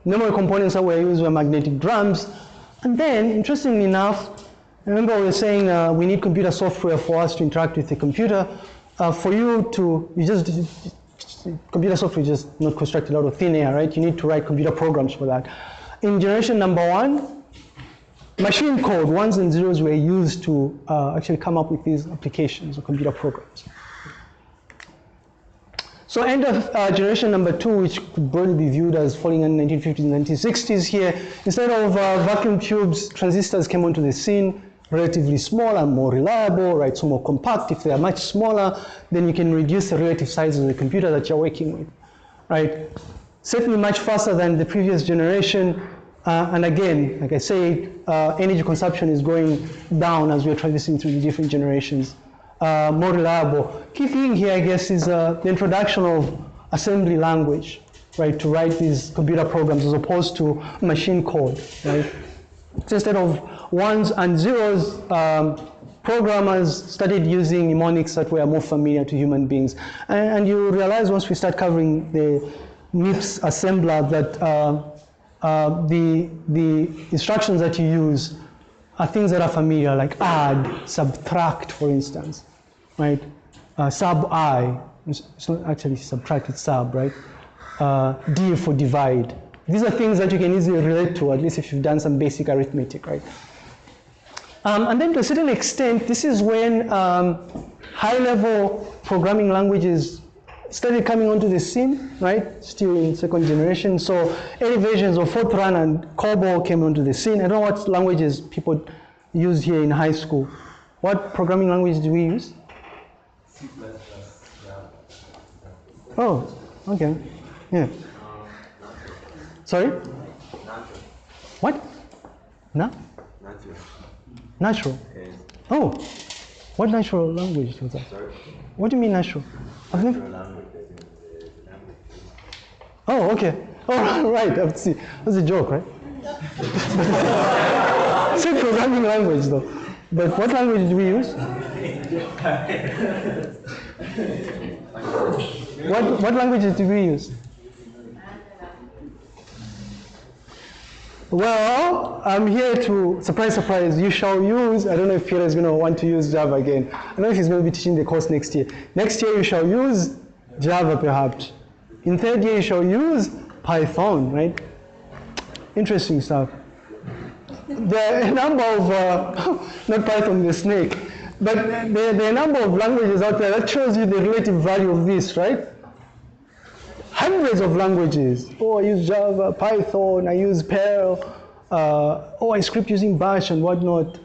Memory components that were used were magnetic drums. And then, interestingly enough, remember we were saying we need computer software for us to interact with the computer. Computer software is just not constructed out of thin air, right? You need to write computer programs for that. In generation number one, machine code, ones and zeros, were used to actually come up with these applications or computer programs. So end of generation number two, which could broadly be viewed as falling in the 1950s and 1960s here, instead of vacuum tubes, transistors came onto the scene, relatively small and more reliable, right? So more compact. If they are much smaller, then you can reduce the relative size of the computer that you're working with, right? Certainly much faster than the previous generation. And again, like I say, energy consumption is going down as we're transitioning through the different generations. More reliable. Key thing here, I guess, is the introduction of assembly language, right, to write these computer programs as opposed to machine code, right? So instead of ones and zeros, programmers started using mnemonics that were more familiar to human beings. And you realize once we start covering the MIPS assembler that the instructions that you use are things that are familiar, like add, subtract, for instance, right? Sub-I, it's not actually subtract, it's sub, right? D for divide. These are things that you can easily relate to, at least if you've done some basic arithmetic, right? And then to a certain extent, this is when high-level programming languages started coming onto the scene, right? Still in second generation. So early versions of Fortran and COBOL came onto the scene. I don't know what languages people use here in high school. What programming language do we use? C++, Java. Oh, okay. Yeah. Sorry? Natural. What? No? Natural. Natural. Yes. Oh, what natural language was that? Sorry? What do you mean natural? I've never. Natural language, I think, the language. Oh, okay. Oh, right. I see. That's a joke, right? Say programming language, though. But what language do we use? What languages do we use? Well, I'm here to, surprise, surprise, you shall use, I don't know if Peter is going to want to use Java again. I don't know if he's going to be teaching the course next year. Next year you shall use Java perhaps. In third year you shall use Python, right? Interesting stuff. There are a number of, not Python, the snake, but there are a number of languages out there that shows you the relative value of this, right? Hundreds of languages. Oh, I use Java, Python, I use Perl, I script using Bash and whatnot.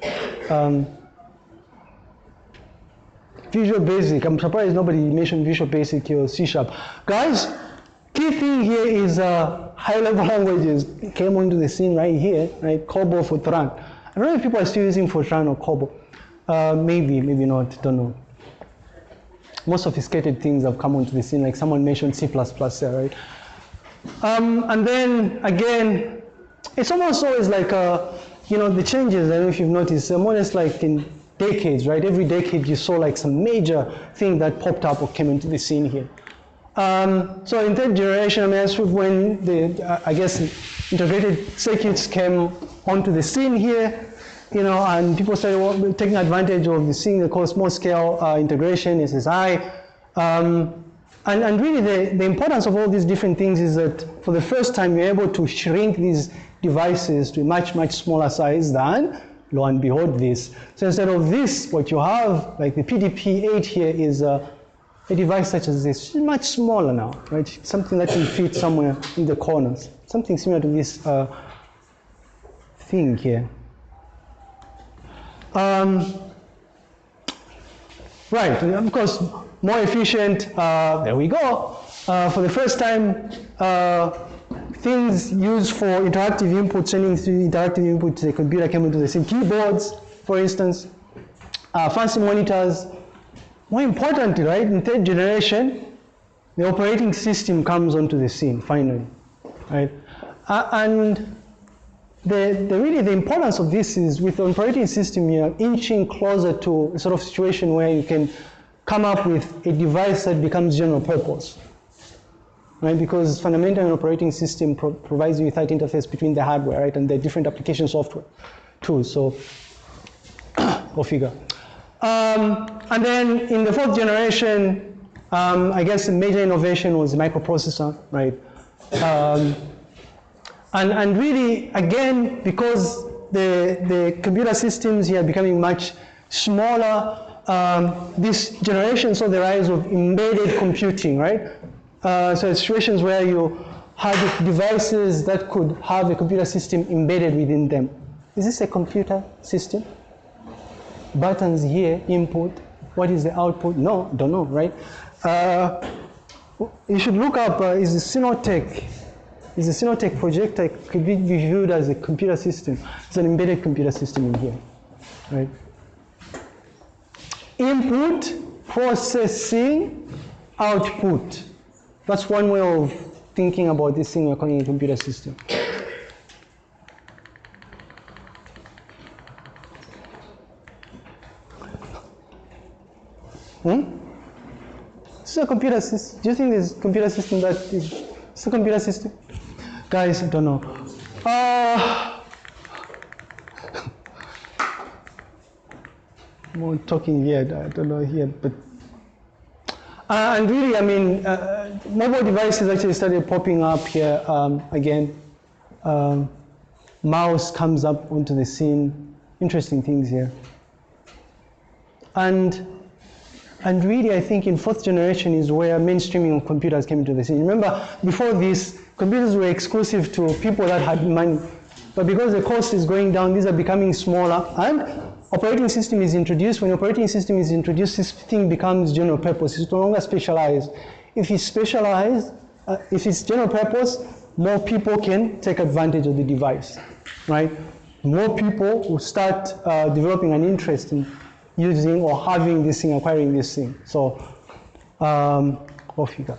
Visual Basic, I'm surprised nobody mentioned Visual Basic here or C#. Guys, key thing here is high-level languages came onto the scene right here, right? COBOL, Fortran. I don't know if people are still using Fortran or COBOL. Maybe not, don't know. More sophisticated things have come onto the scene, like someone mentioned C++ there, right? And then, again, it's almost always like, the changes, I don't know if you've noticed, more or less like in decades, right? Every decade you saw like some major thing that popped up or came into the scene here. So in third generation, I mean, that's when the, I guess, integrated circuits came onto the scene here, and people started taking advantage of the seeing the small scale integration, SSI. And really the importance of all these different things is that for the first time you're able to shrink these devices to a much, much smaller size than, lo and behold, this. So instead of this, what you have, like the PDP-8 here is a device such as this, much smaller now, right? Something that can fit somewhere in the corners. Something similar to this thing here. Right, of course, more efficient, there we go. For the first time, things used for interactive input, sending through interactive input to the computer came into the scene. Keyboards, for instance, fancy monitors. More importantly, right, in third generation, the operating system comes onto the scene, finally, right? And really the importance of this is with the operating system, you're inching closer to a sort of situation where you can come up with a device that becomes general purpose, right? Because fundamentally an operating system provides you with that interface between the hardware, right, and the different application software tools, so go figure. And then in the fourth generation, I guess the major innovation was the microprocessor, right? And really, again, because the computer systems here are becoming much smaller, this generation saw the rise of embedded computing, right? So situations where you have devices that could have a computer system embedded within them. Is this a computer system? Buttons here, input. What is the output? No, don't know, right? You should look up, is the Synotech projector could be viewed as a computer system. It's an embedded computer system in here, right? Input, processing, output. That's one way of thinking about this thing we're calling a computer system. This is a computer system. Do you think this computer system that is it's a computer system? Guys, I don't know. More talking here, I don't know here, but and really, I mean, mobile devices actually started popping up here again. Mouse comes up onto the scene. Interesting things here. And really, I think in fourth generation is where mainstreaming of computers came into the scene. Remember, before this, computers were exclusive to people that had money. But because the cost is going down, these are becoming smaller. And operating system is introduced, when operating system is introduced, this thing becomes general purpose. It's no longer specialized. If it's specialized, if it's general purpose, more people can take advantage of the device, right? More people will start developing an interest in using or having this thing, acquiring this thing. So, off you go.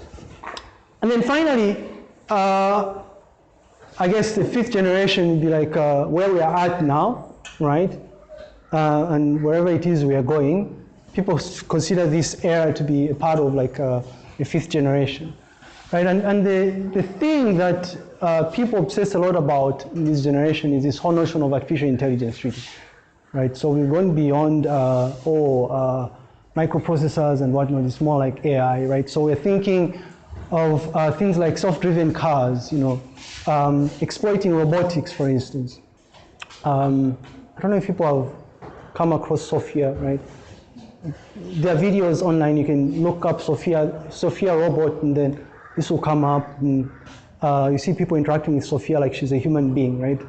And then finally, I guess the fifth generation would be like where we are at now, right? And wherever it is we are going, people consider this era to be a part of like a fifth generation, right? And the thing that people obsess a lot about in this generation is this whole notion of artificial intelligence, really, right? So we've gone beyond microprocessors and whatnot. It's more like AI, right? So we're thinking of things like self-driven cars, you know, exploiting robotics, for instance. I don't know if people have come across Sophia, right? There are videos online. You can look up Sophia robot, and then this will come up. And, you see people interacting with Sophia like she's a human being, right?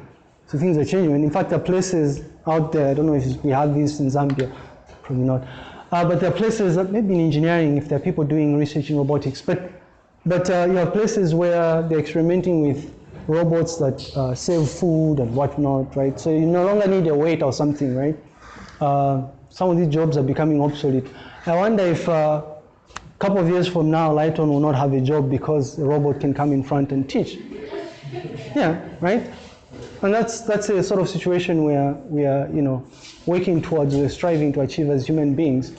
So things are changing. And in fact, there are places out there, I don't know if we have this in Zambia, probably not. But there are places, maybe in engineering, if there are people doing research in robotics. But you have places where they're experimenting with robots that save food and whatnot, right? So you no longer need a waiter or something, right? Some of these jobs are becoming obsolete. I wonder if a couple of years from now, Lighton will not have a job because a robot can come in front and teach. Yeah, right? And that's a sort of situation where we are, you know, working towards, we're striving to achieve as human beings.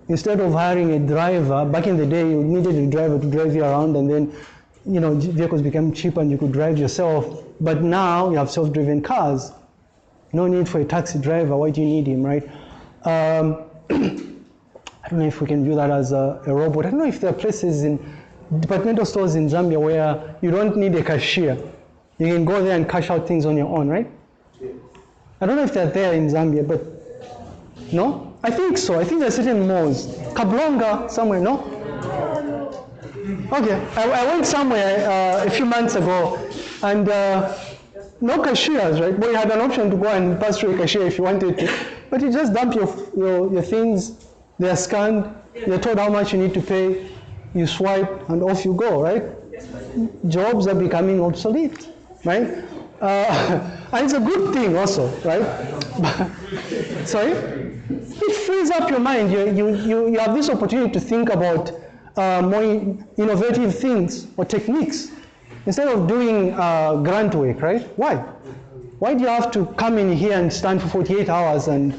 Instead of hiring a driver, back in the day, you needed a driver to drive you around, and then, you know, vehicles became cheap and you could drive yourself. But now you have self-driven cars. No need for a taxi driver. Why do you need him, right? I don't know if we can view that as a robot. I don't know if there are places in departmental stores in Zambia where you don't need a cashier. You can go there and cash out things on your own, right? I don't know if they're there in Zambia, but no? I think so. I think there are certain malls. Kablonga, somewhere, no? Okay. I went somewhere a few months ago, and no cashiers, right? But you had an option to go and pass through a cashier if you wanted to. But you just dump your things, they are scanned, you're told how much you need to pay, you swipe, and off you go, right? Jobs are becoming obsolete, right? And it's a good thing also, right? Sorry? It frees up your mind. You have this opportunity to think about more innovative things or techniques instead of doing grunt work, right? Why? Why do you have to come in here and stand for 48 hours and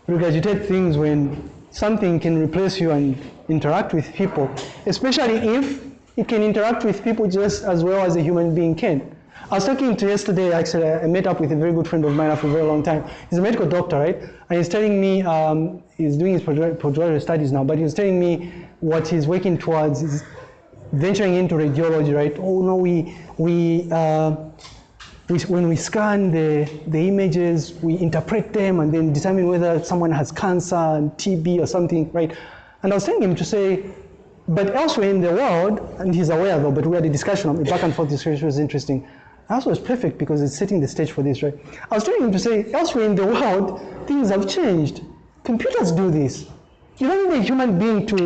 regurgitate things when something can replace you and interact with people, especially if it can interact with people just as well as a human being can? I was talking to yesterday, actually, I met up with a very good friend of mine after a very long time. He's a medical doctor, right? And he's telling me, he's doing his postgraduate studies now, but he was telling me what he's working towards is venturing into radiology, right? Oh no, when we scan the images, we interpret them and then determine whether someone has cancer and TB or something, right? And I was telling him to say, but elsewhere in the world, and he's aware though, but we had a discussion, a back and forth discussion was interesting. That was perfect because it's setting the stage for this, right? I was telling him to say, elsewhere in the world, things have changed. Computers do this. You don't need a human being to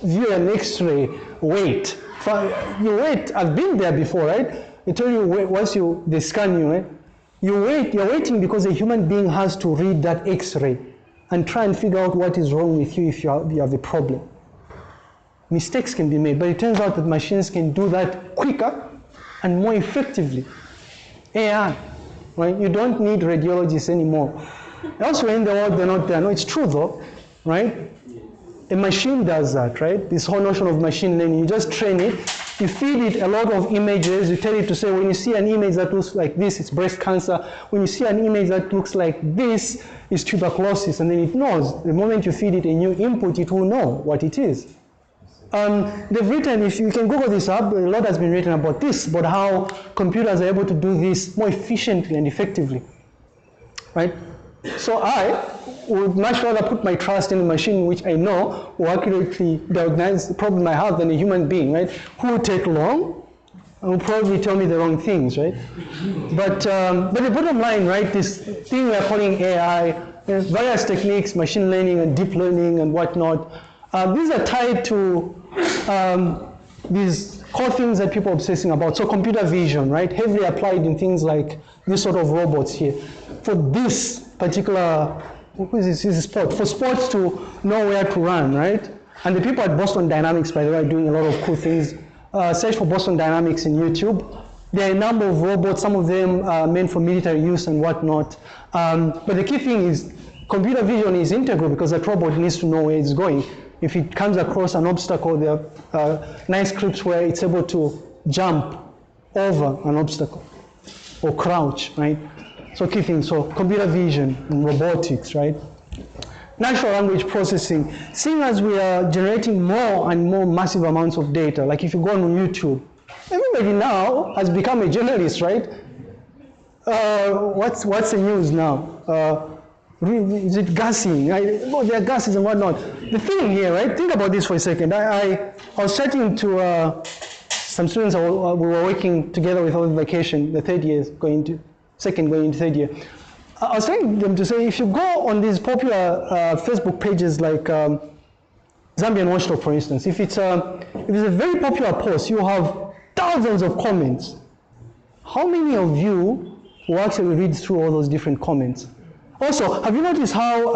view an X-ray, wait. You wait, I've been there before, right? They tell you, wait, once they scan you, right? You're waiting because a human being has to read that X-ray and try and figure out what is wrong with you if you have a problem. Mistakes can be made, but it turns out that machines can do that quicker and more effectively. AI, right? You don't need radiologists anymore. Elsewhere in the world, they're not there. No, it's true though, right? A machine does that, right? This whole notion of machine learning, you just train it, you feed it a lot of images, you tell it to say, when you see an image that looks like this, it's breast cancer. When you see an image that looks like this, it's tuberculosis, and then it knows. The moment you feed it a new input, it will know what it is. They've written, if you can Google this up, a lot has been written about this, about how computers are able to do this more efficiently and effectively, right? So I would much rather put my trust in a machine which I know will accurately diagnose the problem I have than a human being, right? Who will take long and will probably tell me the wrong things, right? But the bottom line, right, this thing we're calling AI, There's various techniques, machine learning and deep learning and whatnot. These are tied to these core things that people are obsessing about. So computer vision, right? Heavily applied in things like this sort of robots here. For this particular, what is this sport? For sports to know where to run, right? And the people at Boston Dynamics, by the way, are doing a lot of cool things. Search for Boston Dynamics in YouTube. There are a number of robots, some of them are meant for military use and whatnot. But the key thing is computer vision is integral because that robot needs to know where it's going. If it comes across an obstacle, there are nice scripts where it's able to jump over an obstacle or crouch, right? So key things, so computer vision and robotics, right? Natural language processing. Seeing as we are generating more and more massive amounts of data, like if you go on YouTube, everybody now has become a journalist, right? What's the news now? Is it gassing? Oh, there are gases and whatnot. The thing here, right? Think about this for a second. I was chatting to some students we were working together with over vacation, the third year going into third year. I was telling them to say, if you go on these popular Facebook pages like Zambian Watchdog, for instance, if it's a very popular post, you have thousands of comments. How many of you will actually read through all those different comments? Also, have you noticed how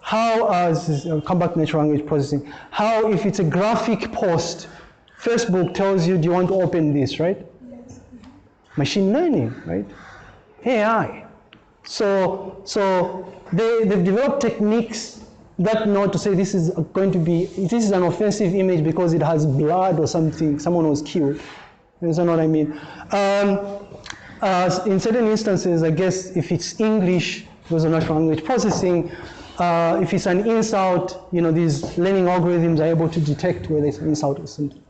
come back to natural language processing, how if it's a graphic post, Facebook tells you, do you want to open this, right? Yes. Machine learning, right? AI. So they've developed techniques that know to say this is an offensive image because it has blood or something, someone was killed. You understand what I mean? In certain instances, I guess if it's English, because of natural language processing, if it's an insult, these learning algorithms are able to detect whether it's an insult or something.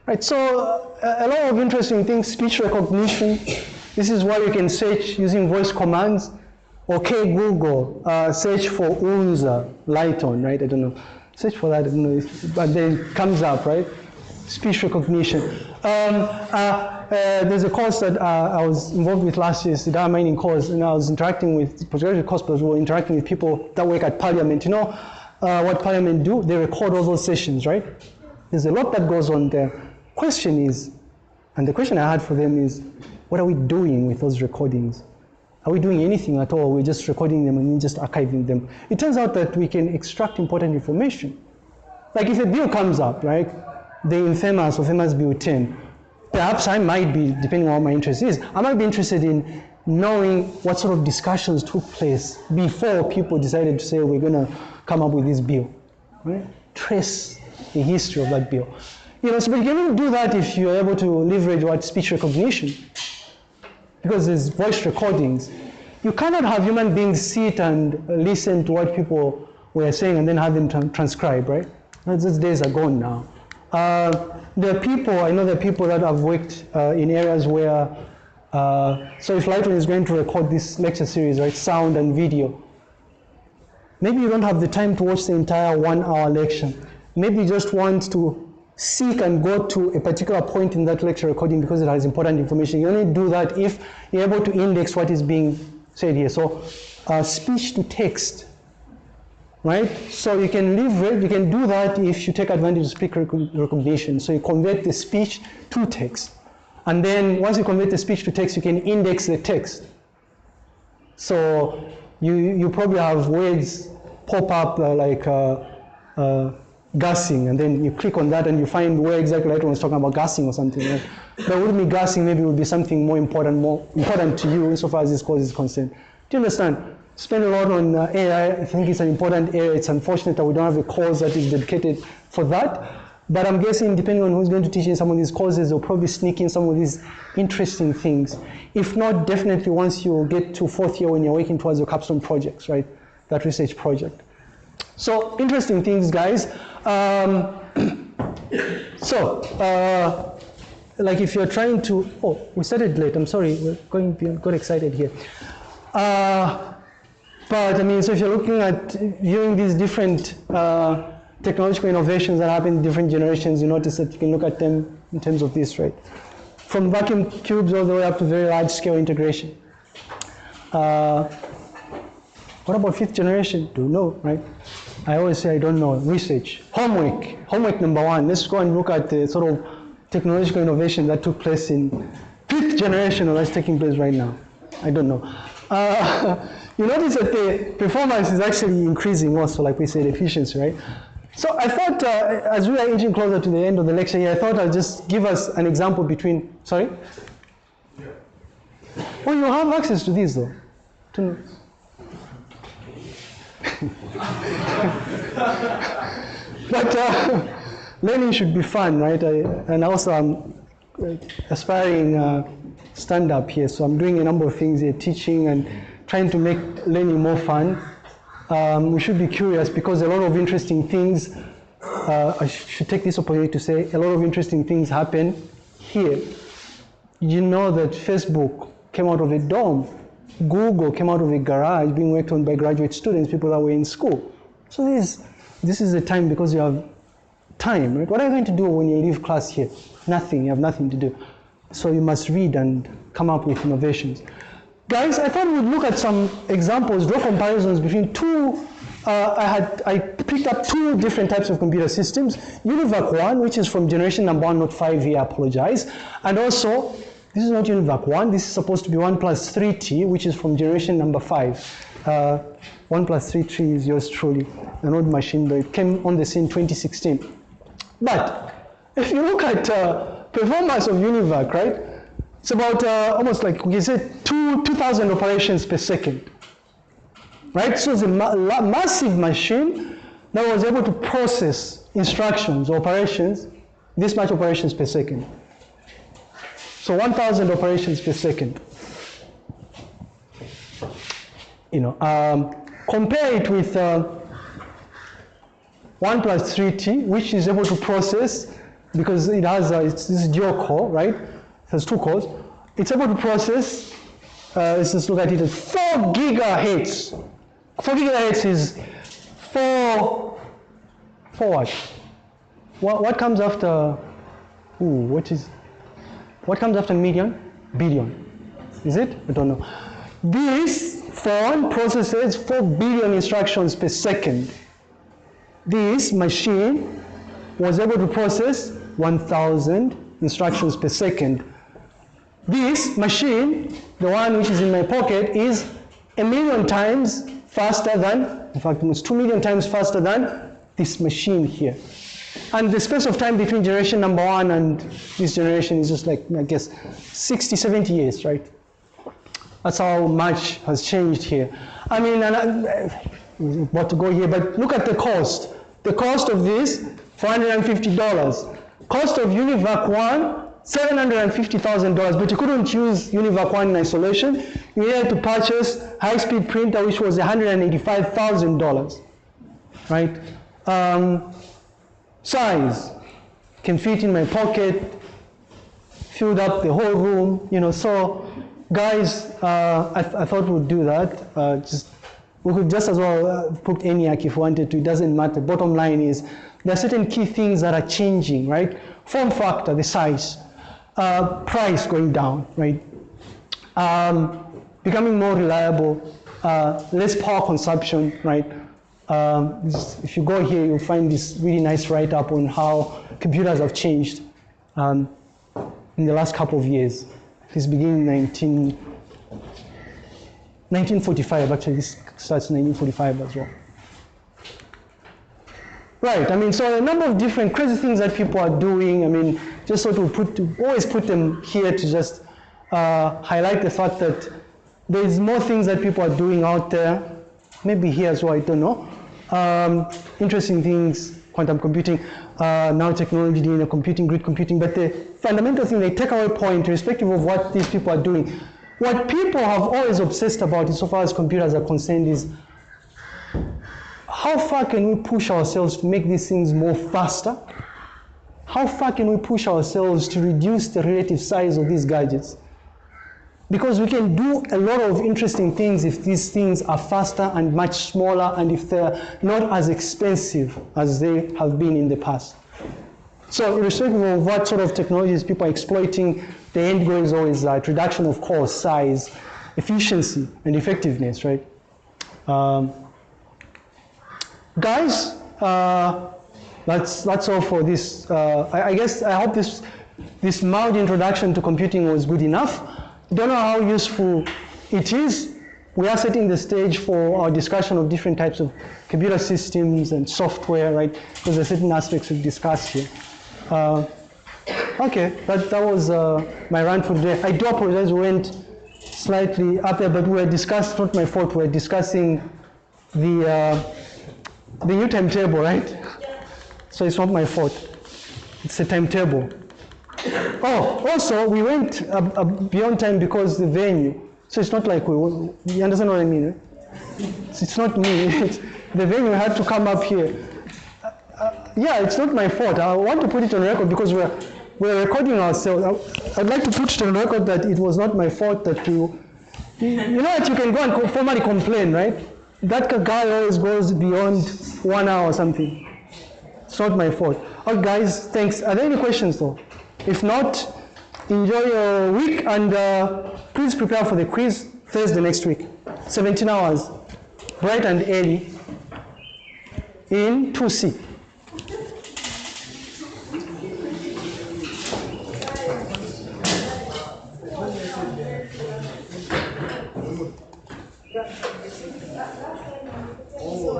Right, so a lot of interesting things, speech recognition. This is why you can search using voice commands. Okay, Google, search for Unza, light on, right? I don't know. Search for that, I don't know, but then it comes up, right? Speech recognition. There's a course that I was involved with last year, it's the data mining course, and I was interacting with postgraduate course, but we were interacting with people that work at Parliament. You know what Parliament do? They record all those sessions, right? There's a lot that goes on there. Question is, and the question I had for them is, what are we doing with those recordings? Are we doing anything at all? We're just recording them and just archiving them. It turns out that we can extract important information. Like if a bill comes up, right? The infamous or famous Bill 10, perhaps I might be, depending on what my interest is, I might be interested in knowing what sort of discussions took place before people decided to say we're going to come up with this bill, right? Trace the history of that bill. So you can only do that if you're able to leverage what speech recognition, because there's voice recordings. You cannot have human beings sit and listen to what people were saying and then have them transcribe, right? Those days are gone now. There are people that have worked in areas where, so if Lighton is going to record this lecture series, right, sound and video, maybe you don't have the time to watch the entire 1 hour lecture. Maybe you just want to seek and go to a particular point in that lecture recording because it has important information. You only do that if you're able to index what is being said here. So speech to text, right? So you can do that if you take advantage of speech recognition. So you convert the speech to text. And then once you convert the speech to text, you can index the text. So you probably have words pop up like gassing, and then you click on that and you find where exactly Lighton was talking about gassing or something. Right? But wouldn't be gassing, maybe it would be something more important to you insofar as this course is concerned. Do you understand? Spend a lot on AI. I think it's an important area. It's unfortunate that we don't have a course that is dedicated for that. But I'm guessing, depending on who's going to teach in some of these courses, they'll probably sneak in some of these interesting things. If not, definitely once you get to fourth year when you're working towards your capstone projects, right? That research project. So interesting things, guys. Like if you're trying to, we started late, I'm sorry, got excited here. But I mean, so if you're looking at viewing these different technological innovations that happen in different generations, you notice that you can look at them in terms of this, right? From vacuum tubes all the way up to very large scale integration. What What about 5th generation? Don't know, right? I always say I don't know. Research. Homework number 1. Let's go and look at the sort of technological innovation that took place in 5th generation or that's taking place right now. I don't know. You notice that the performance is actually increasing also, like we said, efficiency, right? So I thought, as we are inching closer to the end of the lecture here, I thought I'll just give us an example between, sorry? Yeah. Well, you have access to these though. But learning should be fun, right? And also I'm aspiring stand-up here, so I'm doing a number of things here, teaching and trying to make learning more fun. We should be curious because a lot of interesting things, I should take this opportunity to say, a lot of interesting things happen here. You know that Facebook came out of a dorm. Google came out of a garage being worked on by graduate students, people that were in school. So this is the time because you have time, right? What are you going to do when you leave class here? Nothing, you have nothing to do. So you must read and come up with innovations. Guys, I thought we'd look at some examples, draw comparisons between two, I picked up 2 different types of computer systems. UNIVAC 1, which is from generation number 1, not 5 here, I apologize. And also, this is not UNIVAC 1, this is supposed to be OnePlus 3T, which is from generation number 5. OnePlus 3T is yours truly, an old machine, but it came on the scene 2016. But if you look at performance of UNIVAC, right? It's about almost like we can say 2,000 operations per second, right? So it's a massive machine that was able to process instructions, operations, this much operations per second. So 1,000 operations per second. You know, compare it with OnePlus 3T, which is able to process, because it has this dual core, right? It has 2 cores. It's able to process, let's just look at it, 4 gigahertz. 4 gigahertz is 4 what? What comes after, what comes after million? Billion. Is it? I don't know. This phone processes 4 billion instructions per second. This machine was able to process 1,000 instructions per second. This machine, the one which is in my pocket, is 1,000,000 times faster than, in fact, almost 2 million times faster than this machine here. And the space of time between generation number 1 and this generation is just like, I guess, 60, 70 years, right? That's how much has changed here. I mean, I'm about to go here, but look at the cost. The cost of this, $450. Cost of UNIVAC 1, $750,000, but you couldn't use UNIVAC 1 in isolation. You needed to purchase high-speed printer, which was $185,000, right? Size, can fit in my pocket, filled up the whole room, you know. So, guys, I thought we'd do that. We could just as well put ENIAC if we wanted to, it doesn't matter. Bottom line is, there are certain key things that are changing, right? Form factor, the size, price going down, right? Becoming more reliable, less power consumption, right? If you go here, you'll find this really nice write-up on how computers have changed in the last couple of years. This beginning in 1945, actually this starts in 1945 as well. Right, I mean, so a number of different crazy things that people are doing. I mean, just sort of always put them here to just highlight the fact that there's more things that people are doing out there. Maybe here as well, I don't know. Interesting things, quantum computing, nanotechnology, you know, computing, grid computing, but the fundamental thing, the takeaway point, irrespective of what these people are doing, what people have always obsessed about, insofar as computers are concerned, is how far can we push ourselves to make these things more faster? How far can we push ourselves to reduce the relative size of these gadgets? Because we can do a lot of interesting things if these things are faster and much smaller, and if they're not as expensive as they have been in the past. So irrespective of what sort of technologies people are exploiting, the end goal is always reduction of cost, size, efficiency, and effectiveness, right? Guys, that's all for this. I guess I hope this mild introduction to computing was good enough. Don't know how useful it is. We are setting the stage for our discussion of different types of computer systems and software, right? Because there are certain aspects we've discussed here. Okay, that was my rant for today. I do apologize, we went slightly up there, but we were discussing, not my fault, we were discussing the new timetable, right? Yeah. So it's not my fault. It's a timetable. Oh, also, we went beyond time because the venue. So it's not like you understand what I mean? Eh? It's not me. The venue had to come up here. Yeah, it's not my fault. I want to put it on record because we're recording ourselves. I'd like to put it on record that it was not my fault that you know what, you can go and formally complain, right? That guy always goes beyond 1 hour or something. It's not my fault. Okay, guys, thanks. Are there any questions though? If not, enjoy your week and please prepare for the quiz Thursday next week. 17 hours, bright and early in 2C.